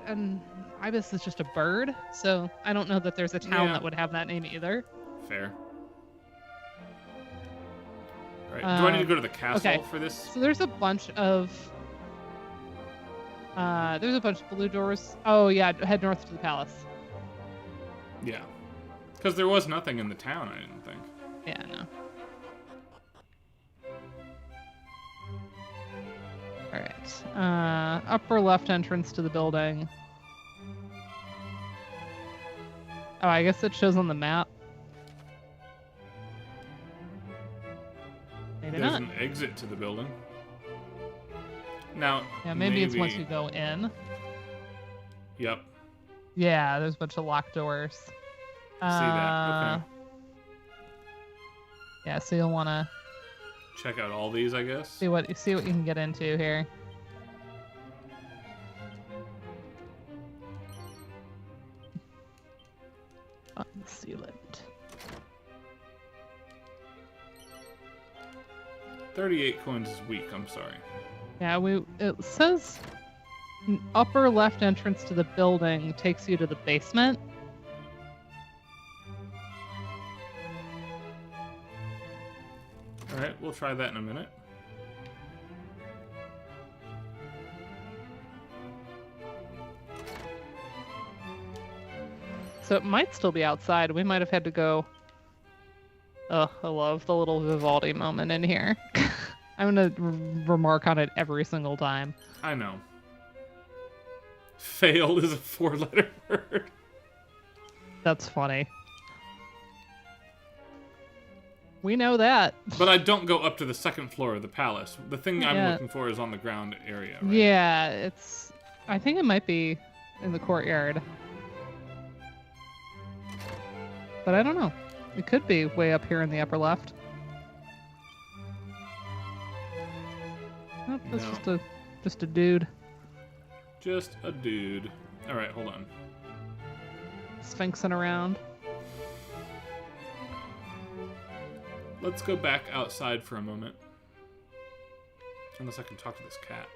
and Ibis is just a bird, so I don't know that there's a town that would have that name either. Fair. All right. Do I need to go to the castle for this? So there's a bunch of blue doors. Oh yeah, head north to the palace. Yeah, because there was nothing in the town. I didn't think. Yeah, no. All right. Upper left entrance to the building. Oh, I guess it shows on the map. Maybe There's not. an exit to the building. Now, Yeah, maybe it's once you go in. Yep. Yeah, there's a bunch of locked doors. See that? Okay. Yeah, so you'll want to Check out all these, I guess. see what you can get into here. Unsealant. 38 coins is weak. I'm sorry. Yeah, it says upper left entrance to the building takes you to the basement. All right, we'll try that in a minute. So it might still be outside. We might have had to go. Oh, I love the little Vivaldi moment in here. I'm going to remark on it every single time. I know. Failed is a 4-letter word. That's funny. We know that. But I don't go up to the second floor of the palace. The thing I'm looking for is on the ground area, right? Yeah, I think it might be in the courtyard. But I don't know. It could be way up here in the upper left. Nope, that's just a dude. Just a dude. All right, hold on. Sphinxing around. Let's go back outside for a moment. Unless I can talk to this cat.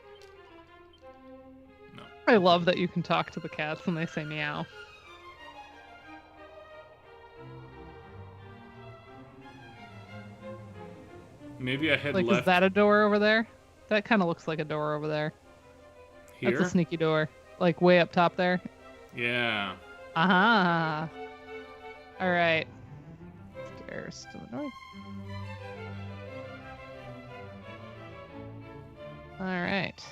No. I love that you can talk to the cats when they say meow. Maybe I head like, left. Is that a door over there? That kind of looks like a door over there. Here? That's a sneaky door. Like, way up top there. Yeah. Aha! Alright. Stairs to the north. Alright.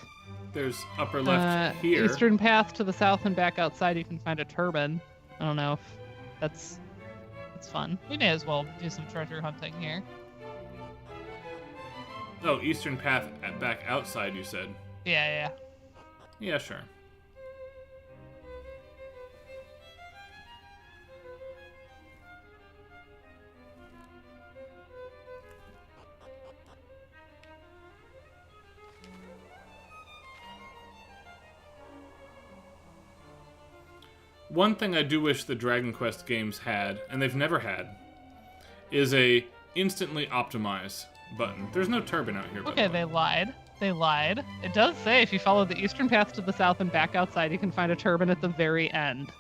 There's upper left here. Eastern path to the south and back outside you can find a turban. I don't know if that's fun. We may as well do some treasure hunting here. Oh, eastern path back outside, you said? Yeah. Yeah, sure. One thing I do wish the Dragon Quest games had, and they've never had, is a instantly optimize button. There's no turban out here. Okay, they lied. They lied. It does say if you follow the eastern path to the south and back outside, you can find a turban at the very end.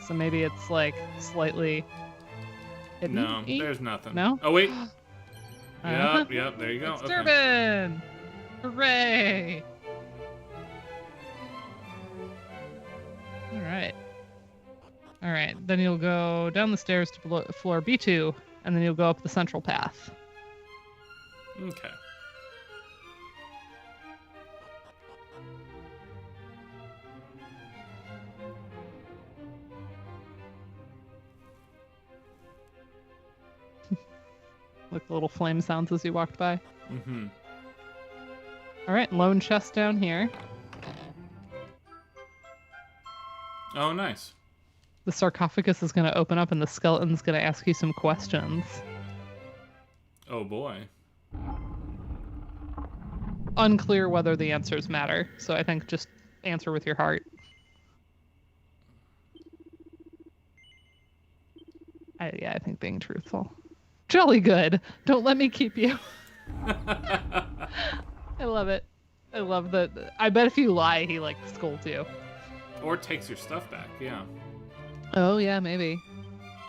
So maybe it's like slightly hidden. No, there's nothing. No? Oh, wait. Yep, there you go. It's turban! Hooray! Alright, then you'll go down the stairs to floor B2, and then you'll go up the central path. Okay. Like the little flame sounds as you walked by. Mm-hmm. All right, lone chest down here. Oh, nice. The sarcophagus is going to open up and the skeleton's going to ask you some questions. Oh, boy. Unclear whether the answers matter, so I think just answer with your heart. I think being truthful. Jolly good. Don't let me keep you. I love it. I love that. I bet if you lie, he like scolds you. Or takes your stuff back, yeah. Oh yeah, maybe.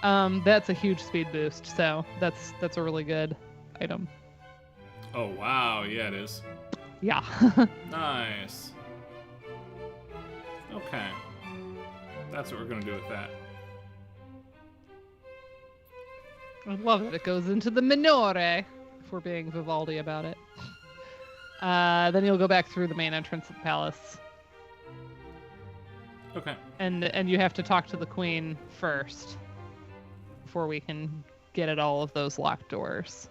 That's a huge speed boost, so that's a really good item. Oh, wow. Yeah, it is. Yeah. Nice. Okay. That's what we're going to do with that. I love it. It goes into the minore, if we're being Vivaldi about it. Then you'll go back through the main entrance of the palace. Okay. And you have to talk to the queen first before we can get at all of those locked doors.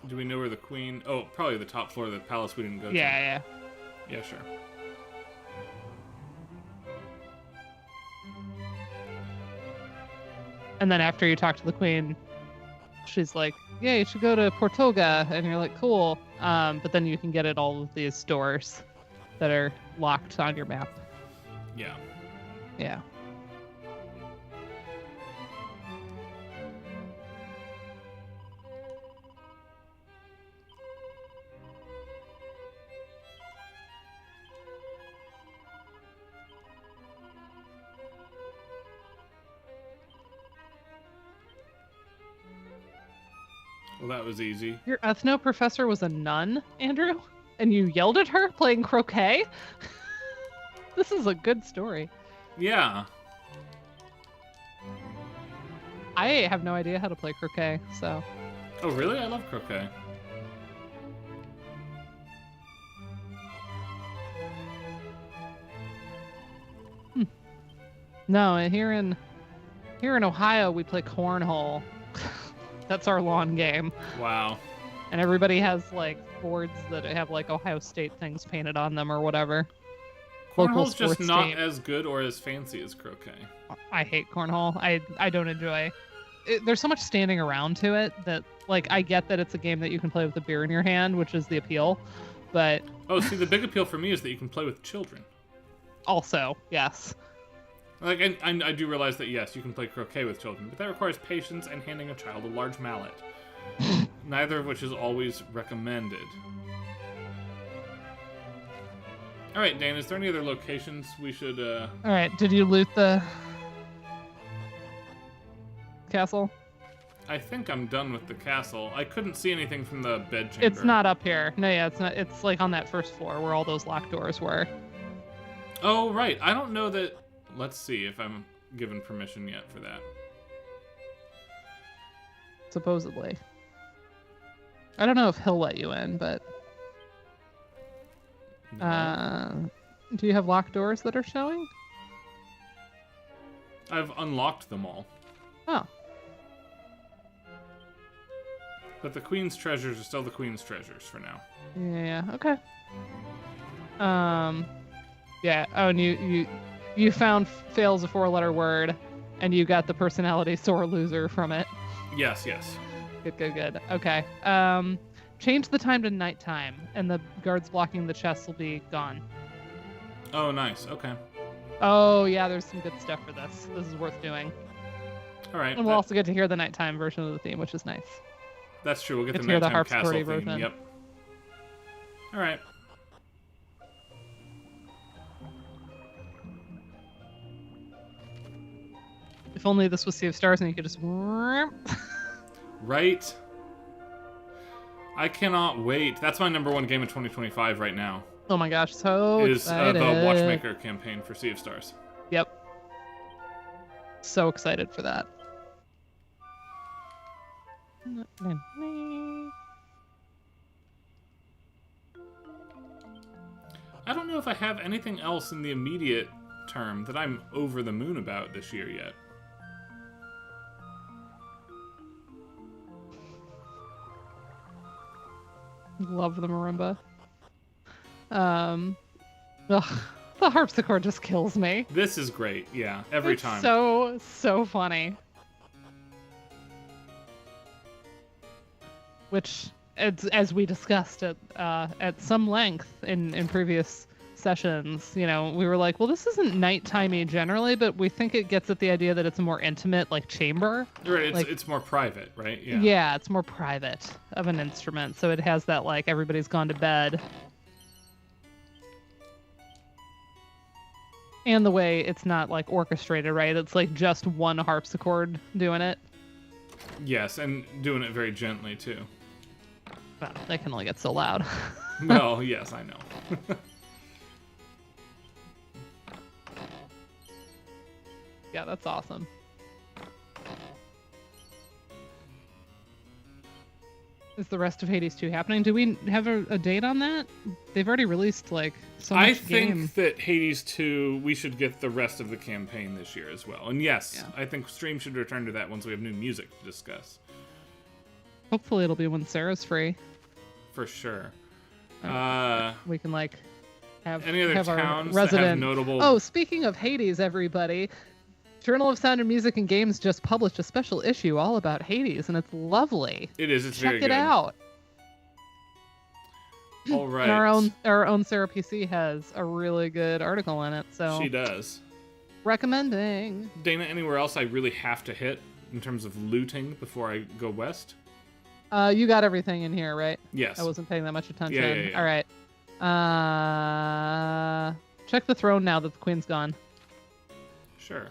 Do we know where the queen... Oh, probably the top floor of the palace we didn't go to. Yeah. Yeah, sure. And then after you talk to the queen, she's like, yeah, you should go to Portoga. And you're like, cool. But then you can get at all of these doors that are locked on your map. Yeah. Yeah. Well, that was easy. Your ethno professor was a nun, Andrew? And you yelled at her playing croquet? This is a good story. Yeah. I have no idea how to play croquet, so... Oh, really? I love croquet. No, here in Ohio, we play cornhole. That's our lawn game. Wow. And everybody has, like, boards that have, like, Ohio State things painted on them or whatever. Local Cornhole's just sports not team. as good or as fancy as croquet. I hate cornhole. I don't enjoy it. There's so much standing around to it that, like, I get that it's a game that you can play with a beer in your hand, which is the appeal. But Oh, see, the big appeal for me is that you can play with children. also, yes. Like, I do realize that, yes, you can play croquet with children, but that requires patience and handing a child a large mallet. Neither of which is always recommended. Alright, Dan, is there any other locations we should, Alright, did you loot the castle? I think I'm done with the castle. I couldn't see anything from the bedchamber. It's not up here. No, yeah, it's not. It's, like, on that first floor where all those locked doors were. Oh, right. I don't know that... Let's see if I'm given permission yet for that. Supposedly. I don't know if he'll let you in, but... No. Do you have locked doors that are showing? I've unlocked them all. Oh. But the Queen's treasures are still the Queen's treasures for now. Yeah, okay. Yeah, oh, and you found fails a 4-letter word, and you got the personality sore loser from it. Yes, yes. Good. Okay. Change the time to nighttime, and the guards blocking the chests will be gone. Oh, nice. Okay. Oh, yeah, there's some good stuff for this. This is worth doing. All right. And we'll also get to hear the nighttime version of the theme, which is nice. That's true. We'll get Get the to hear the nighttime castle harpsichord theme. version. Yep. All right. If only this was Sea of Stars and you could just... Right. I cannot wait. That's my #1 game of 2025 right now. Oh my gosh, so Is excited. the Watchmaker campaign for Sea of Stars. Yep. So excited for that. I don't know if I have anything else in the immediate term that I'm over the moon about this year yet. Love the marimba. Ugh, the harpsichord just kills me. This is great, yeah, every It's time. so funny. Which, as we discussed at some length in previous sessions, you know, we were like, well, this isn't nighttimey generally, but we think it gets at the idea that it's a more intimate, like, chamber. Right, like, it's more private, right? Yeah. Yeah, it's more private of an instrument, so it has that, like, everybody's gone to bed. And the way it's not, like, orchestrated, right? It's, like, just one harpsichord doing it. Yes, and doing it very gently, too. Well, they can only get so loud. Well, yes, I know. Yeah, that's awesome. Is the rest of Hades 2 happening? Do we have a date on that? They've already released, like, so much I think game. that Hades 2, we should get the rest of the campaign this year as well. And yes, Yeah. I think Stream should return to that once we have new music to discuss. Hopefully it'll be when Sarah's free. For sure. We can, like, have Any other have our towns that have resident... notable... Oh, speaking of Hades, everybody, Journal of Sound and Music and Games just published a special issue all about Hades, and it's lovely. It is, it's Check very it good. out. All right. And our own Sarah PC has a really good article in it, so She does. recommending. Dana, anywhere else I really have to hit in terms of looting before I go west? You got everything in here, right? Yes. I wasn't paying that much attention. Yeah. All right. Check the throne now that the queen's gone. Sure.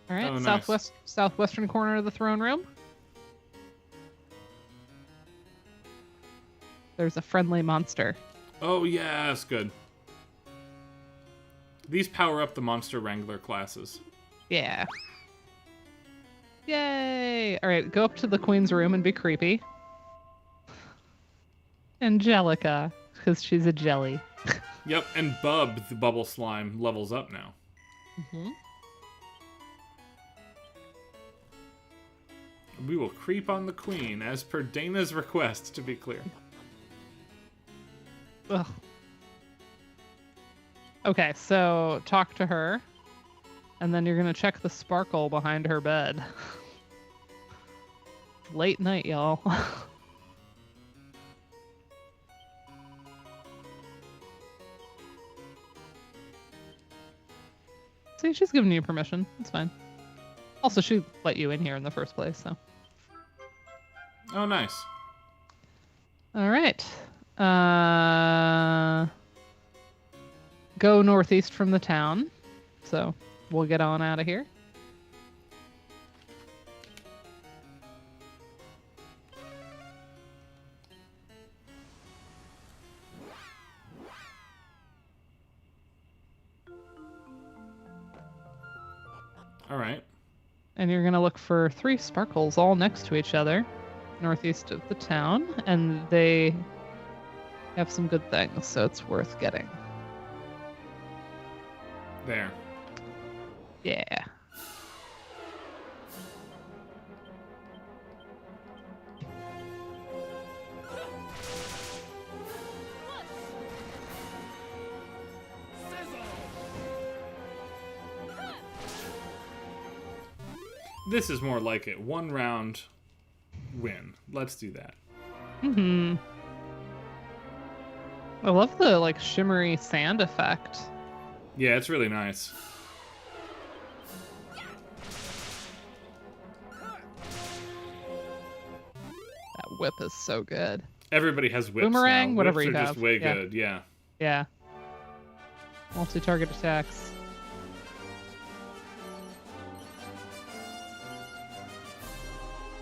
All right, Oh, nice. southwestern corner of the throne room. There's a friendly monster. Oh, yeah, that's good. These power up the Monster Wrangler classes. Yeah. Yay! All right, go up to the queen's room and be creepy. Angelica, because she's a jelly. Yep, and Bub, the bubble slime, levels up now. Mm-hmm. We will creep on the queen, as per Dana's request, to be clear. Ugh. Okay, so talk to her, and then you're gonna check the sparkle behind her bed. It's late night, y'all. See, she's giving you permission. It's fine. Also, she let you in here in the first place, so. Oh, nice. All right. Go northeast from the town. So we'll get on out of here. All right. And you're going to look for 3 sparkles all next to each other, northeast of the town, and they have some good things, so it's worth getting. There. Yeah. This is more like it. 1 round win. Let's do that. Mm-hmm. I love the, like, shimmery sand effect. Yeah, it's really nice. That whip is so good. Everybody has whips Boomerang, now. whatever Whips you are have. just way Yeah. good, yeah. Yeah. Multi-target attacks.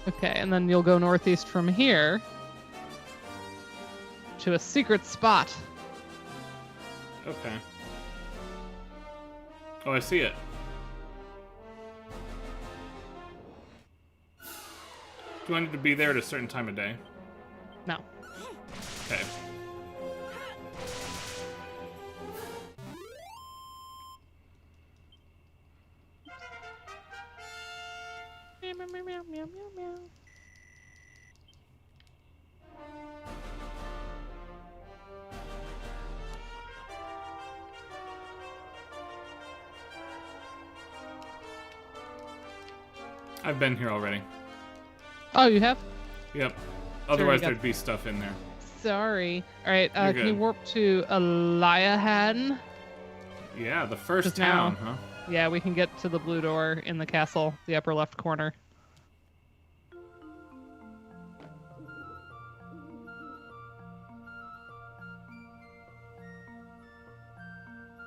Okay, and then you'll go northeast from here. to a secret spot. Okay. Oh, I see it. Do I need to be there at a certain time of day? No. Okay. Meow, meow, meow, meow, meow, meow. I've been here already. Oh, you have? Yep. Otherwise, got- there'd be stuff in there. Sorry. All right, You're can you good. warp to Eliahan? Yeah, the first Just now. town, huh? Yeah, we can get to the blue door in the castle, the upper left corner.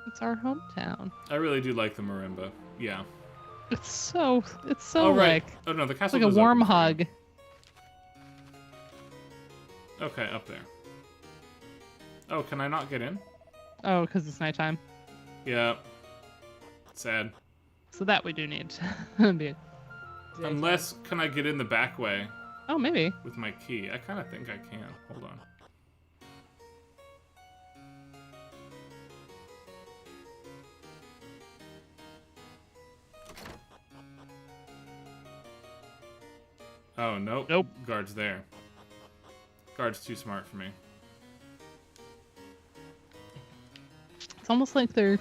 It's our hometown. I really do like the marimba. Yeah. It's so Oh, right. like Oh, no, the it's castle like a does warm open for you. hug. Okay, up there. Oh, can I not get in? Oh, because it's nighttime. Yeah. Sad. So that we do need to be. Unless, can I get in the back way Oh, maybe. with my key? I kind of think I can. Hold on. Oh, nope. Nope. Guard's there. Guard's too smart for me. It's almost like they're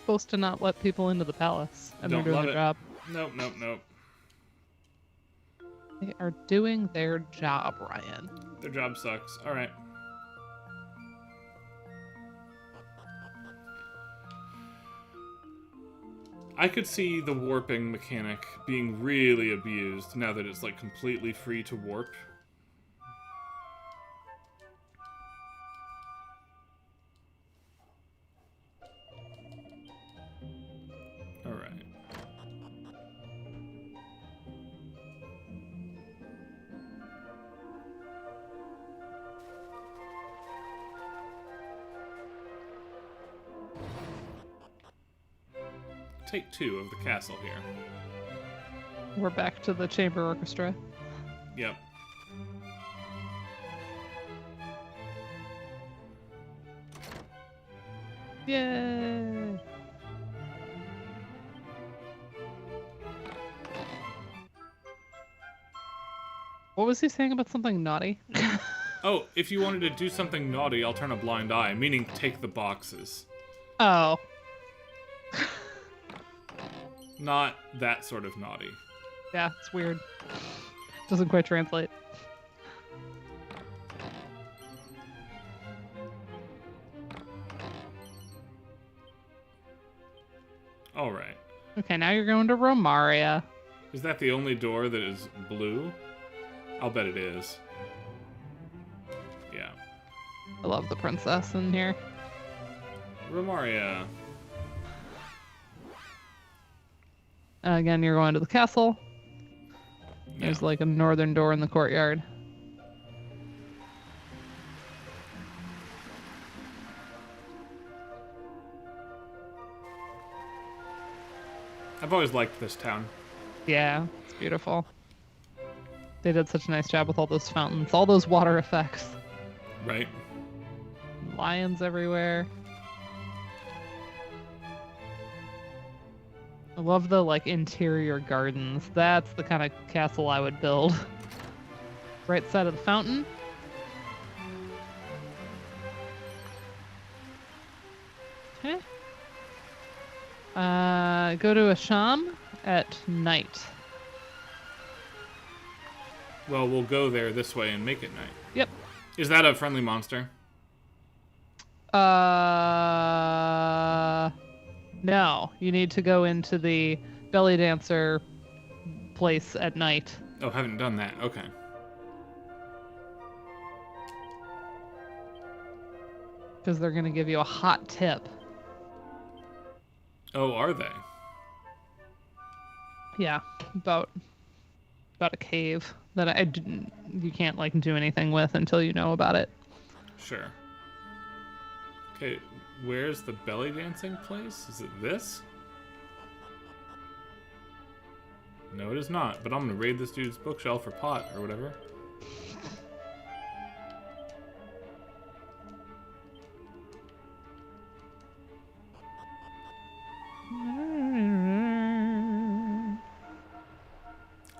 supposed to not let people into the palace, and Don't they're doing love their it. job. Nope, nope, nope. They are doing their job, Ryan. Their job sucks. Alright. I could see the warping mechanic being really abused now that it's like completely free to warp. Alright. Take 2 of the castle here. We're back to the chamber orchestra. Yep. Yay! What was he saying about something naughty? Oh, if you wanted to do something naughty, I'll turn a blind eye, meaning take the boxes. Oh. Not that sort of naughty. Yeah, it's weird. Doesn't quite translate. Alright. Okay, now you're going to Romaria. Is that the only door that is blue? I'll bet it is. Yeah. I love the princess in here. Romaria. Again, you're going to the castle. Yeah. There's like a northern door in the courtyard. I've always liked this town. Yeah, it's beautiful. They did such a nice job with all those fountains, all those water effects. Right? Lions everywhere. I love the like interior gardens. That's the kind of castle I would build. Right side of the fountain. Okay. Go to Asham at night. Well, we'll go there this way and make it night. Yep. Is that a friendly monster? No. You need to go into the belly dancer place at night. Oh, haven't done that. Okay. Because they're going to give you a hot tip. Oh, are they? Yeah, about a cave that I didn't. You can't like do anything with until you know about it. Sure. Okay, where's the belly dancing place? Is it this? No, it is not, but I'm gonna raid this dude's bookshelf or pot or whatever.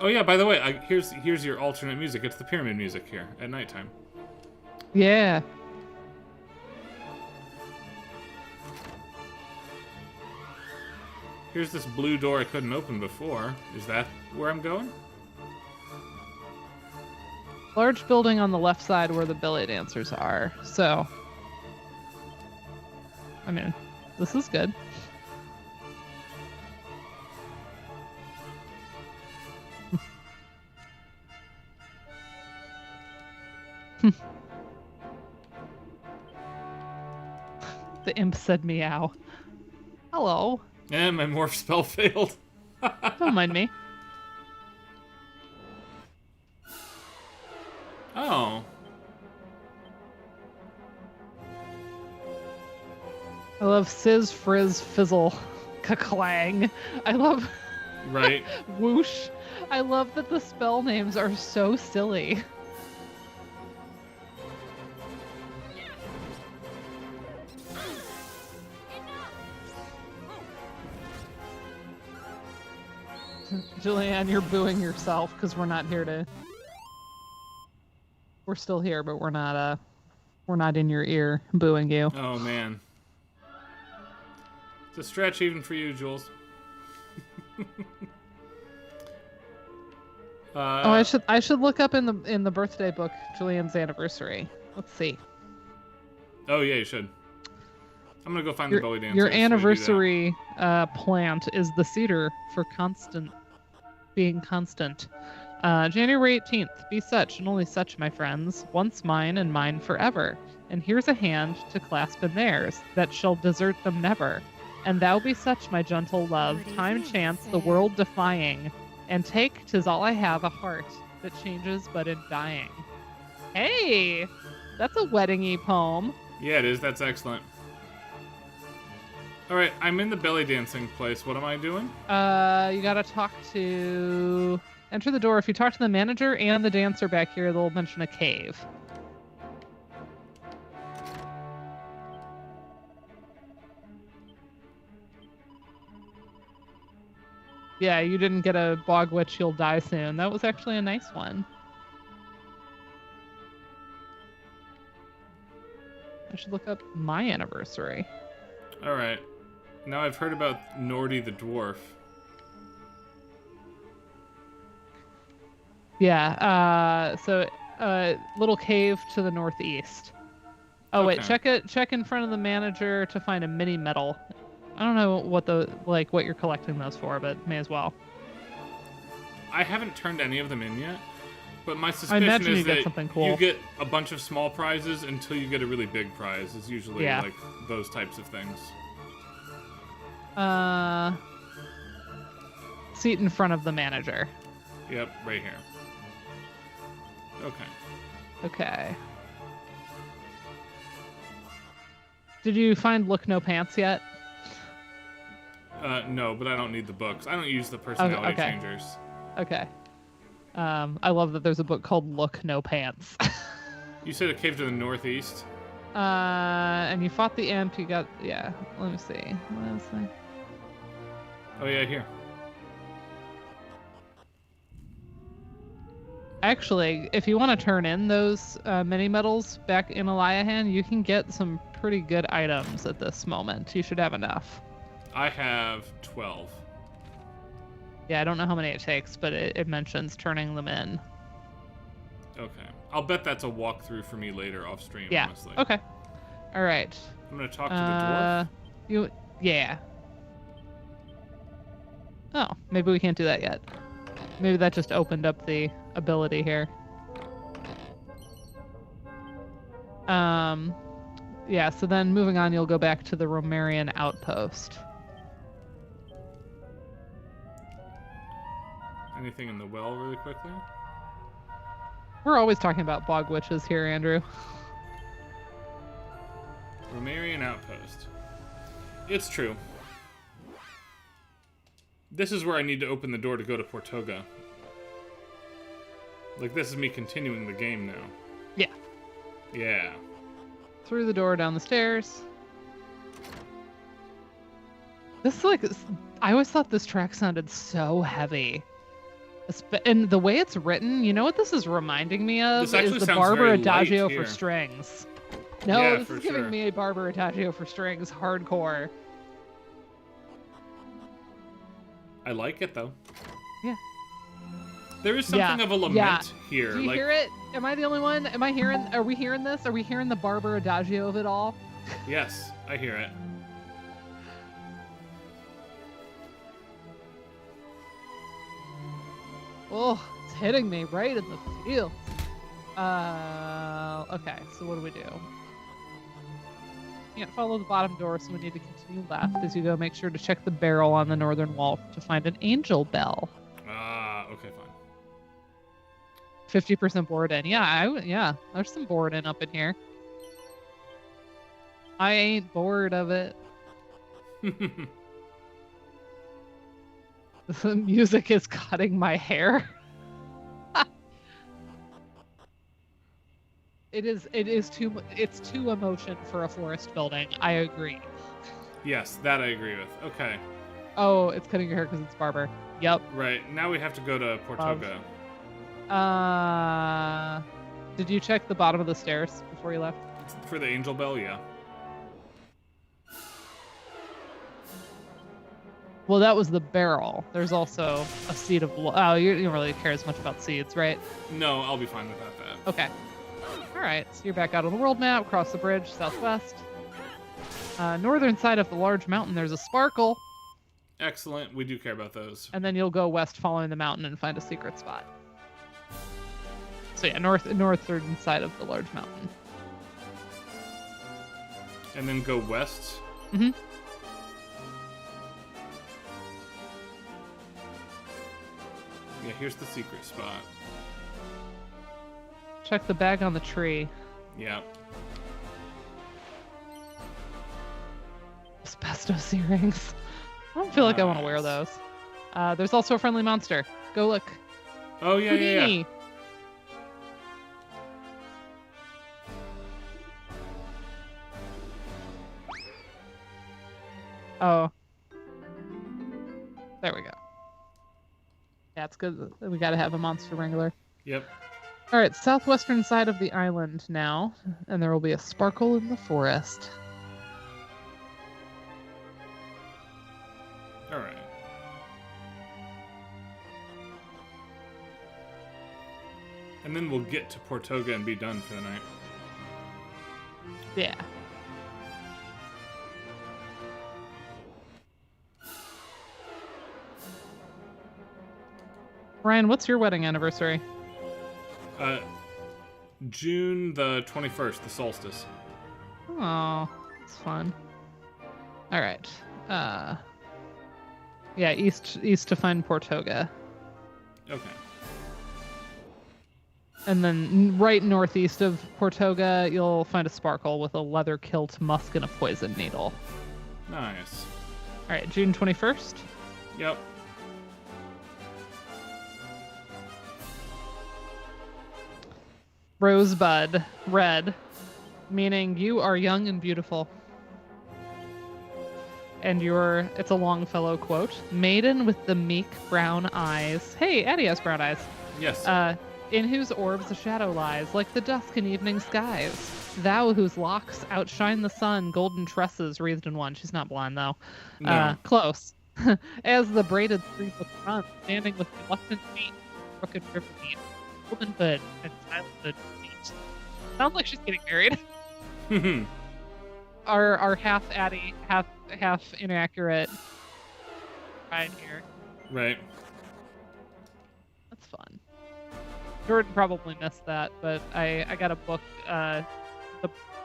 Oh yeah, by the way, here's your alternate music. It's the pyramid music here at nighttime. Yeah. Here's this blue door I couldn't open before. Is that where I'm going? Large building on the left side where the belly dancers are. So, I mean, this is good. The imp said meow. Hello. Eh, my morph spell failed. Don't mind me. Oh. I love sizz, frizz, fizzle, ka-clang. I love Right. whoosh. I love that the spell names are so silly. Julianne, you're booing yourself because we're not here to. We're still here, but we're not in your ear booing you. Oh man. It's a stretch even for you, Jules. Oh, I should look up in the birthday book Julianne's anniversary. Let's see. Oh yeah, you should. I'm gonna go find the belly dancer. Your anniversary plant is the cedar for being constant. January 18th, be such and only such, my friends, once mine and mine forever. And here's a hand to clasp in theirs, that shall desert them never. And thou be such, my gentle love, time chance the world defying, and take, 'tis all I have, a heart that changes but in dying. Hey, that's a wedding-y poem. Yeah, it is. That's excellent. All right, I'm in the belly dancing place. What am I doing? You gotta talk to... Enter the door. If you talk to the manager and the dancer back here, they'll mention a cave. Yeah, you didn't get a bog witch, you'll die soon. That was actually a nice one. I should look up my anniversary. All right. Now I've heard about Nordy the dwarf. Yeah, little cave to the northeast. Oh wait, Okay. check in front of the manager to find a mini medal. I don't know what you're collecting those for, but may as well. I haven't turned any of them in yet, but my I suspicion imagine is you get that something cool. you get a bunch of small prizes until you get a really big prize. It's usually Yeah. like those types of things. Seat in front of the manager. Yep, right here. Okay. Okay. Did you find Look No Pants yet? No, but I don't need the books. I don't use the personality Okay. changers. Okay. I love that there's a book called Look No Pants. You said a cave to the northeast? And you fought the imp, you got... Yeah, let me see. What else? Oh yeah, here. Actually, if you want to turn in those mini medals back in Eliahan, you can get some pretty good items at this moment. You should have enough. I have 12. Yeah, I don't know how many it takes, but it mentions turning them in. Okay. I'll bet that's a walkthrough for me later off stream, Yeah. honestly. Okay. All right. I'm gonna talk to the dwarf. Yeah. Oh, maybe we can't do that yet. Maybe that just opened up the ability here. Yeah, so then moving on, you'll go back to the Romarian outpost. Anything in the well really quickly? We're always talking about bog witches here, Andrew. Romarian Outpost. It's true. This is where I need to open the door to go to Portoga. Like, this is me continuing the game now. Yeah. Yeah. Through the door, down the stairs. This, like, I always thought this track sounded so heavy. And the way it's written, you know what this is reminding me of? This actually is the sounds Barber very Adagio light for here. strings. No, Yeah, this for is giving sure. me a Barber Adagio for strings hardcore. I like it, though. Yeah. There is something of a lament here. Do you hear it? Am I the only one? Am I hearing? Are we hearing this? Are we hearing the Barber Adagio of it all? Yes, I hear it. Oh, it's hitting me right in the field. Okay, so what do we do? Can't follow the bottom door, so we need to continue left. As you go, make sure to check the barrel on the northern wall to find an angel bell. Ah, okay, fine. 50% board in. Yeah, there's some board in up in here. I ain't bored of it. The music is cutting my hair. It's too emotion for a forest building. I agree. Yes, that I agree with. Okay. Oh, it's cutting your hair because it's Barber. Yep. Right, now we have to go to Portoga. Did you check the bottom of the stairs before you left? For the angel bell, yeah. Well, that was the barrel. There's also a seed of... Oh, you don't really care as much about seeds, right? No, I'll be fine without that. Okay. All right, so you're back out on the world map, cross the bridge, southwest. Northern side of the large mountain, there's a sparkle. Excellent, we do care about those. And then you'll go west following the mountain and find a secret spot. So yeah, northern side of the large mountain. And then go west? Mm-hmm. Yeah, here's the secret spot. Check the bag on the tree. Yeah. Asbestos earrings. I don't feel like I want to wear those. There's also a friendly monster. Go look. Oh, yeah, yeah, yeah. Houdini. Oh. There we go. Yeah, it's good. We gotta have a monster wrangler. Yep. All right, southwestern side of the island now, and there will be a sparkle in the forest. All right. And then we'll get to Portoga and be done for the night. Yeah. Ryan, what's your wedding anniversary? June the 21st, the solstice. Oh, it's fun. All right. Yeah, east to find Portoga. Okay. And then right northeast of Portoga, you'll find a sparkle with a leather kilt, musk, and a poison needle. Nice. All right, June 21st. Yep. Rosebud, red, meaning you are young and beautiful. And it's a Longfellow quote, maiden with the meek brown eyes. Hey, Addie has brown eyes. Yes. In whose orbs a shadow lies, like the dusk in evening skies. Thou whose locks outshine the sun, golden tresses wreathed in one. She's not blonde, though. No. Close. As the braided streamlet runs, standing with reluctant feet, crooked river beat, womanhood and childhood feet. Sounds like she's getting married. Our half Addie, half inaccurate ride here. Right. That's fun. Jordan probably missed that, but I got a book, the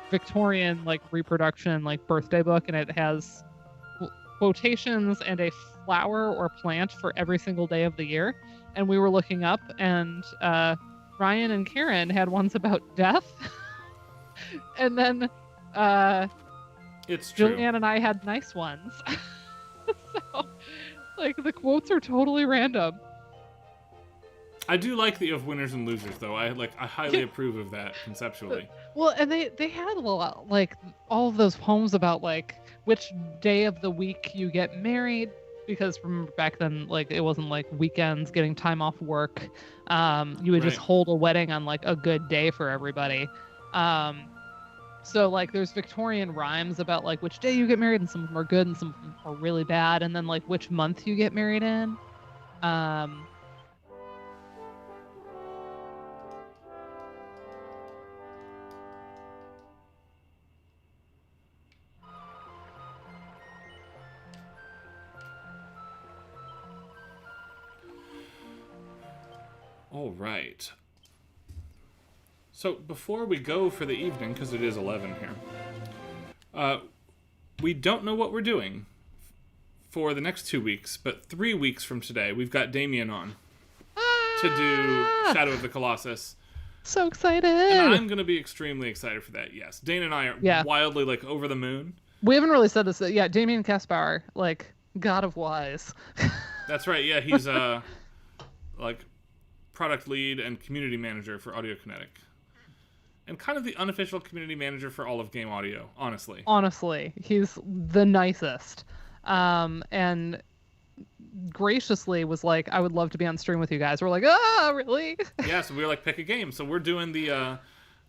Victorian reproduction birthday book, and it has quotations and a flower or plant for every single day of the year. And we were looking up, and Ryan and Karen had ones about death, and then It's true. Julianne and I had nice ones. So, like, the quotes are totally random. I do like that you have winners and losers, though. I highly approve of that conceptually. Well, and they had a lot, like, all of those poems about, like, which day of the week you get married, because remember back then, like, it wasn't like weekends, getting time off work. You would just Right. hold a wedding on, like, a good day for everybody. So, like, there's Victorian rhymes about, like, which day you get married, and some of them are good and some of them are really bad, and then, like, which month you get married in. All right. So before we go for the evening, because it is 11 here, we don't know what we're doing for the next 2 weeks, but 3 weeks from today, we've got Damien on to do Shadow of the Colossus. So excited! And I'm going to be extremely excited for that, yes. Dane and I are wildly, like, over the moon. We haven't really said this. Yeah, Damien Kaspar, like, God of Wise. That's right, yeah, he's, like, product lead and community manager for Audiokinetic. And kind of the unofficial community manager for all of Game Audio, honestly. Honestly, he's the nicest. And graciously was like, I would love to be on stream with you guys. We're like, really? Yeah, so we were like, pick a game. So we're doing the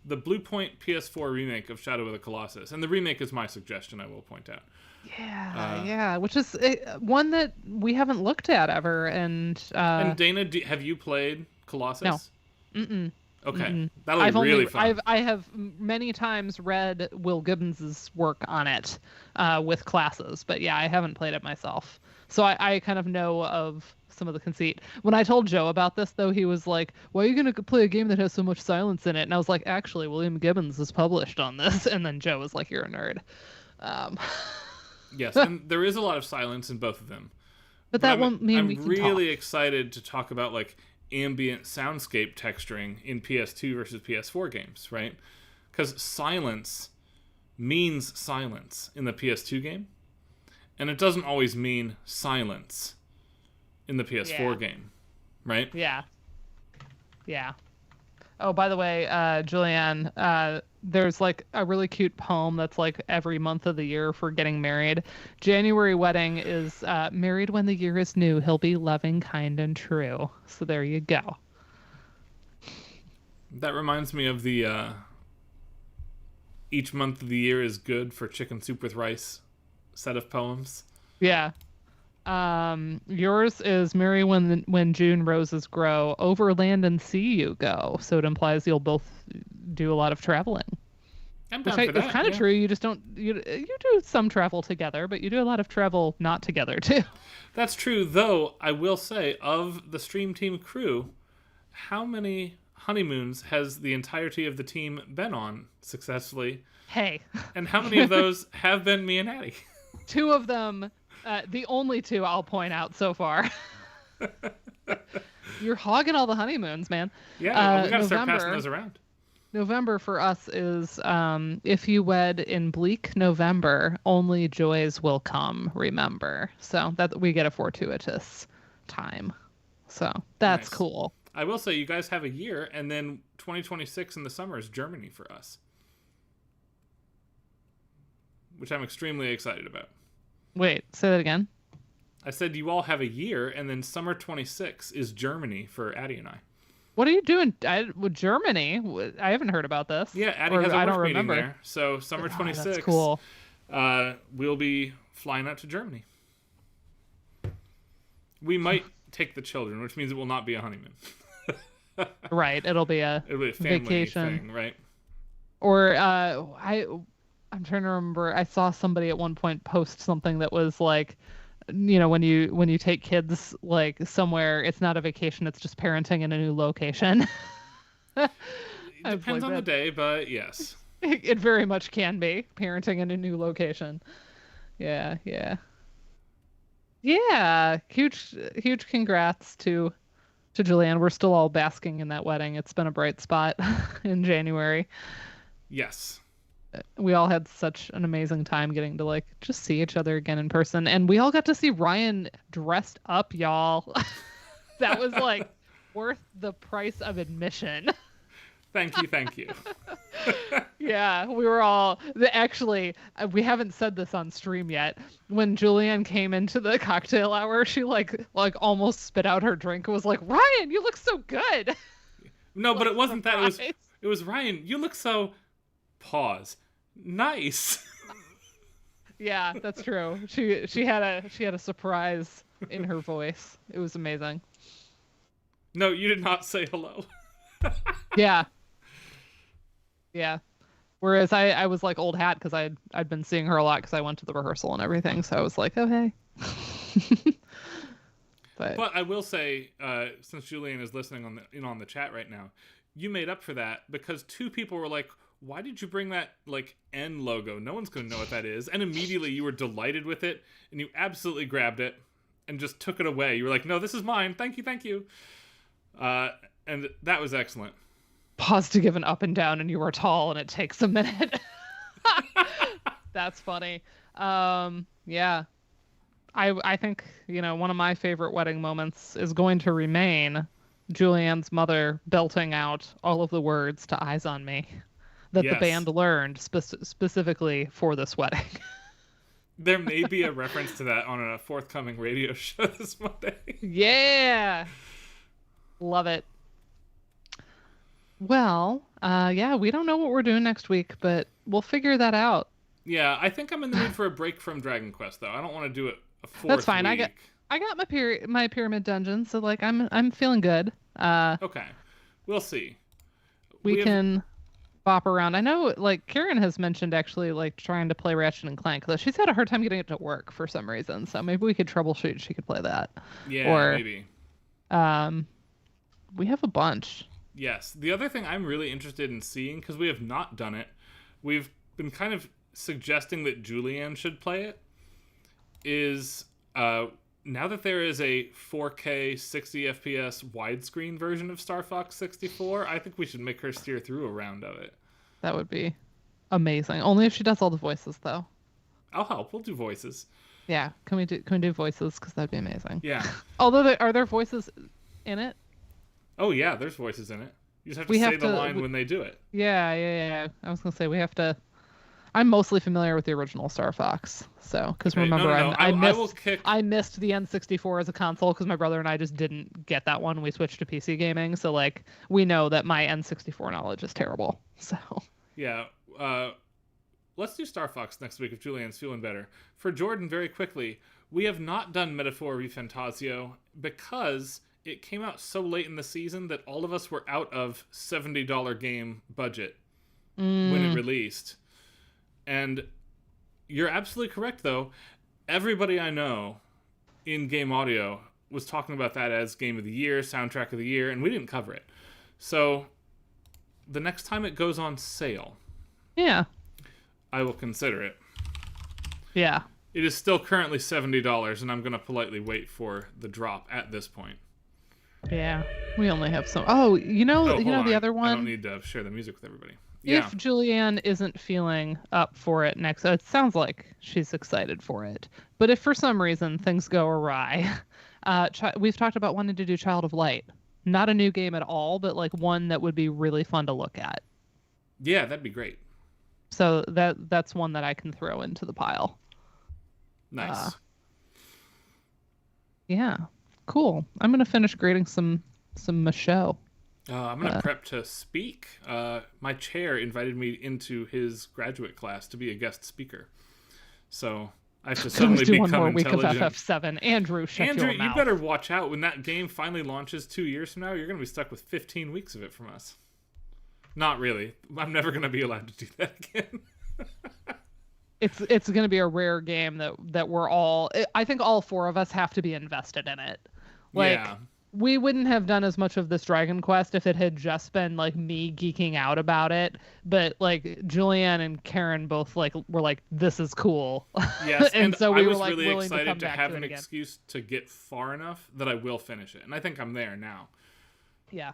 Blue Point PS4 remake of Shadow of the Colossus. And the remake is my suggestion, I will point out. Yeah, which is one that we haven't looked at ever. And Dana, have you played Colossus? No. Mm-mm. Okay, Mm-mm. that'll be really fun. I have many times read Will Gibbons's work on it with classes, but yeah, I haven't played it myself. So I kind of know of some of the conceit. When I told Joe about this, though, he was like, why are you going to play a game that has so much silence in it? And I was like, actually, William Gibbons is published on this. And then Joe was like, you're a nerd. Yes, and there is a lot of silence in both of them. But that won't mean we can talk. I'm really excited to talk about, like, ambient soundscape texturing in PS2 versus PS4 games, right? Because silence means silence in the PS2 game, and it doesn't always mean silence in the PS4 game, right? Yeah. Oh, by the way, Julianne, there's like a really cute poem that's like every month of the year for getting married. January wedding is married when the year is new. He'll be loving, kind, and true. So there you go. That reminds me of the each month of the year is good for chicken soup with rice set of poems. Yeah. Yours is marry when June roses grow, over land and sea you go. So it implies you'll both do a lot of traveling. I'm down for that. It's kind of true. You just don't you do some travel together, but you do a lot of travel not together too. That's true, though. I will say, of the Stream Team crew, how many honeymoons has the entirety of the team been on successfully? Hey. And how many of those have been me and Addie? 2 of them. The only 2 I'll point out so far. You're hogging all the honeymoons, man. Yeah, we gotta start passing those around. November for us is if you wed in bleak November, only joys will come, remember. So that we get a fortuitous time. So that's nice. Cool. I will say you guys have a year, and then 2026 in the summer is Germany for us, which I'm extremely excited about. Wait, say that again. I said you all have a year, and then summer 26 is Germany for Addie and I. What are you doing with Germany? I haven't heard about this. Yeah, Addie has a work meeting there. So summer 26, that's cool. We'll be flying out to Germany. We might take the children, which means it will not be a honeymoon. Right, it'll be a family vacation thing, right? Or I'm trying to remember. I saw somebody at one point post something that was like, you know, when you take kids like somewhere, it's not a vacation, it's just parenting in a new location. It depends on the day, but yes. It very much can be parenting in a new location. Yeah. Huge congrats to Julianne. We're still all basking in that wedding. It's been a bright spot in January. Yes. we all had such an amazing time getting to like just see each other again in person, and we all got to see Ryan dressed up, y'all. That was like worth the price of admission. Thank you. Yeah, we were all actually. We haven't said this on stream yet. When Julianne came into the cocktail hour, she like almost spit out her drink and was like, "Ryan, you look so good." No, but it wasn't that. Surprise. It was Ryan. You look so. Pause. Nice. Yeah, that's true. She had a surprise in her voice. It was amazing. No, you did not say hello. Yeah. Yeah. Whereas I was like old hat because I'd been seeing her a lot because I went to the rehearsal and everything. So I was like, oh hey. But I will say, since Julian is listening on the chat right now, you made up for that because 2 people were like, "Why did you bring that like N logo? No one's gonna know what that is." And immediately you were delighted with it, and you absolutely grabbed it and just took it away. You were like, "No, this is mine. Thank you." And that was excellent. pause to give an up and down, and you are tall, and it takes a minute. That's funny. Yeah. I think, one of my favorite wedding moments is going to remain Julianne's mother belting out all of the words to Eyes on Me that the band learned specifically for this wedding. There may be a reference to that on a forthcoming radio show this Monday. Yeah. Love it. Well, yeah, we don't know what we're doing next week, but we'll figure that out. Yeah, I think I'm in the mood for a break from Dragon Quest, though. I don't want to do it a 4th That's fine. week. I got my pyramid dungeon, so like I'm feeling good. Okay, we'll see. We can bop around. I know, like Karen has mentioned actually, like trying to play Ratchet and Clank, though she's had a hard time getting it to work for some reason. So maybe we could troubleshoot. She could play that. Yeah, or, maybe. We have a bunch. Yes. The other thing I'm really interested in seeing, because we have not done it, we've been kind of suggesting that Julianne should play it, is now that there is a 4K 60 FPS widescreen version of Star Fox 64, I think we should make her steer through a round of it. That would be amazing. Only if she does all the voices, though. I'll help. We'll do voices. Yeah, can we do voices? Because that'd be amazing. Yeah. Although are there voices in it? Oh yeah, there's voices in it. You just have to say the line when they do it. Yeah. I was gonna say we have to. I'm mostly familiar with the original Star Fox, so because remember I missed the N64 as a console because my brother and I just didn't get that one. We switched to PC gaming, so like we know that my N64 knowledge is terrible. So yeah, let's do Star Fox next week if Julianne's feeling better. For Jordan, very quickly, we have not done Metaphor Refantasio because it came out so late in the season that all of us were out of $70 game budget when it released. And you're absolutely correct, though. Everybody I know in game audio was talking about that as Game of the Year, Soundtrack of the Year, and we didn't cover it. So the next time it goes on sale, I will consider it. Yeah. It is still currently $70, and I'm going to politely wait for the drop at this point. Yeah, we only have some. Oh, the other one. I don't need to share the music with everybody. If Julianne isn't feeling up for it next, it sounds like she's excited for it. But if for some reason things go awry, we've talked about wanting to do Child of Light. Not a new game at all, but like one that would be really fun to look at. Yeah, that'd be great. So that's one that I can throw into the pile. Nice. Yeah. Cool. I'm gonna finish grading some Michelle. I'm gonna prep to speak. My chair invited me into his graduate class to be a guest speaker, so I have to suddenly become one more intelligent. week of FF7. Andrew, shut Andrew, your mouth. you better watch out when that game finally launches 2 years from now. You're gonna be stuck with 15 weeks of it from us. Not really. I'm never gonna be allowed to do that again. It's gonna be a rare game that we're all. I think all 4 of us have to be invested in it. Like, we wouldn't have done as much of this Dragon Quest if it had just been like me geeking out about it. But like Julianne and Karen both were like, "This is cool." Yes, and so we I was were really willing excited to have an again. excuse to get far enough that I will finish it, and I think I'm there now. Yeah,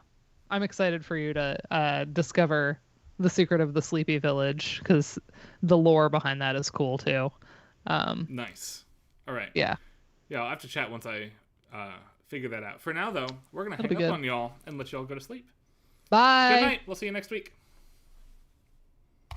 I'm excited for you to discover The Secret of the Sleepy Village, because the lore behind that is cool too. Nice. All right. Yeah. Yeah, I'll have to chat once I figure that out. For now, though, we're going to That'll hang be up good. on y'all and let y'all go to sleep. Bye. Good night. We'll see you next week.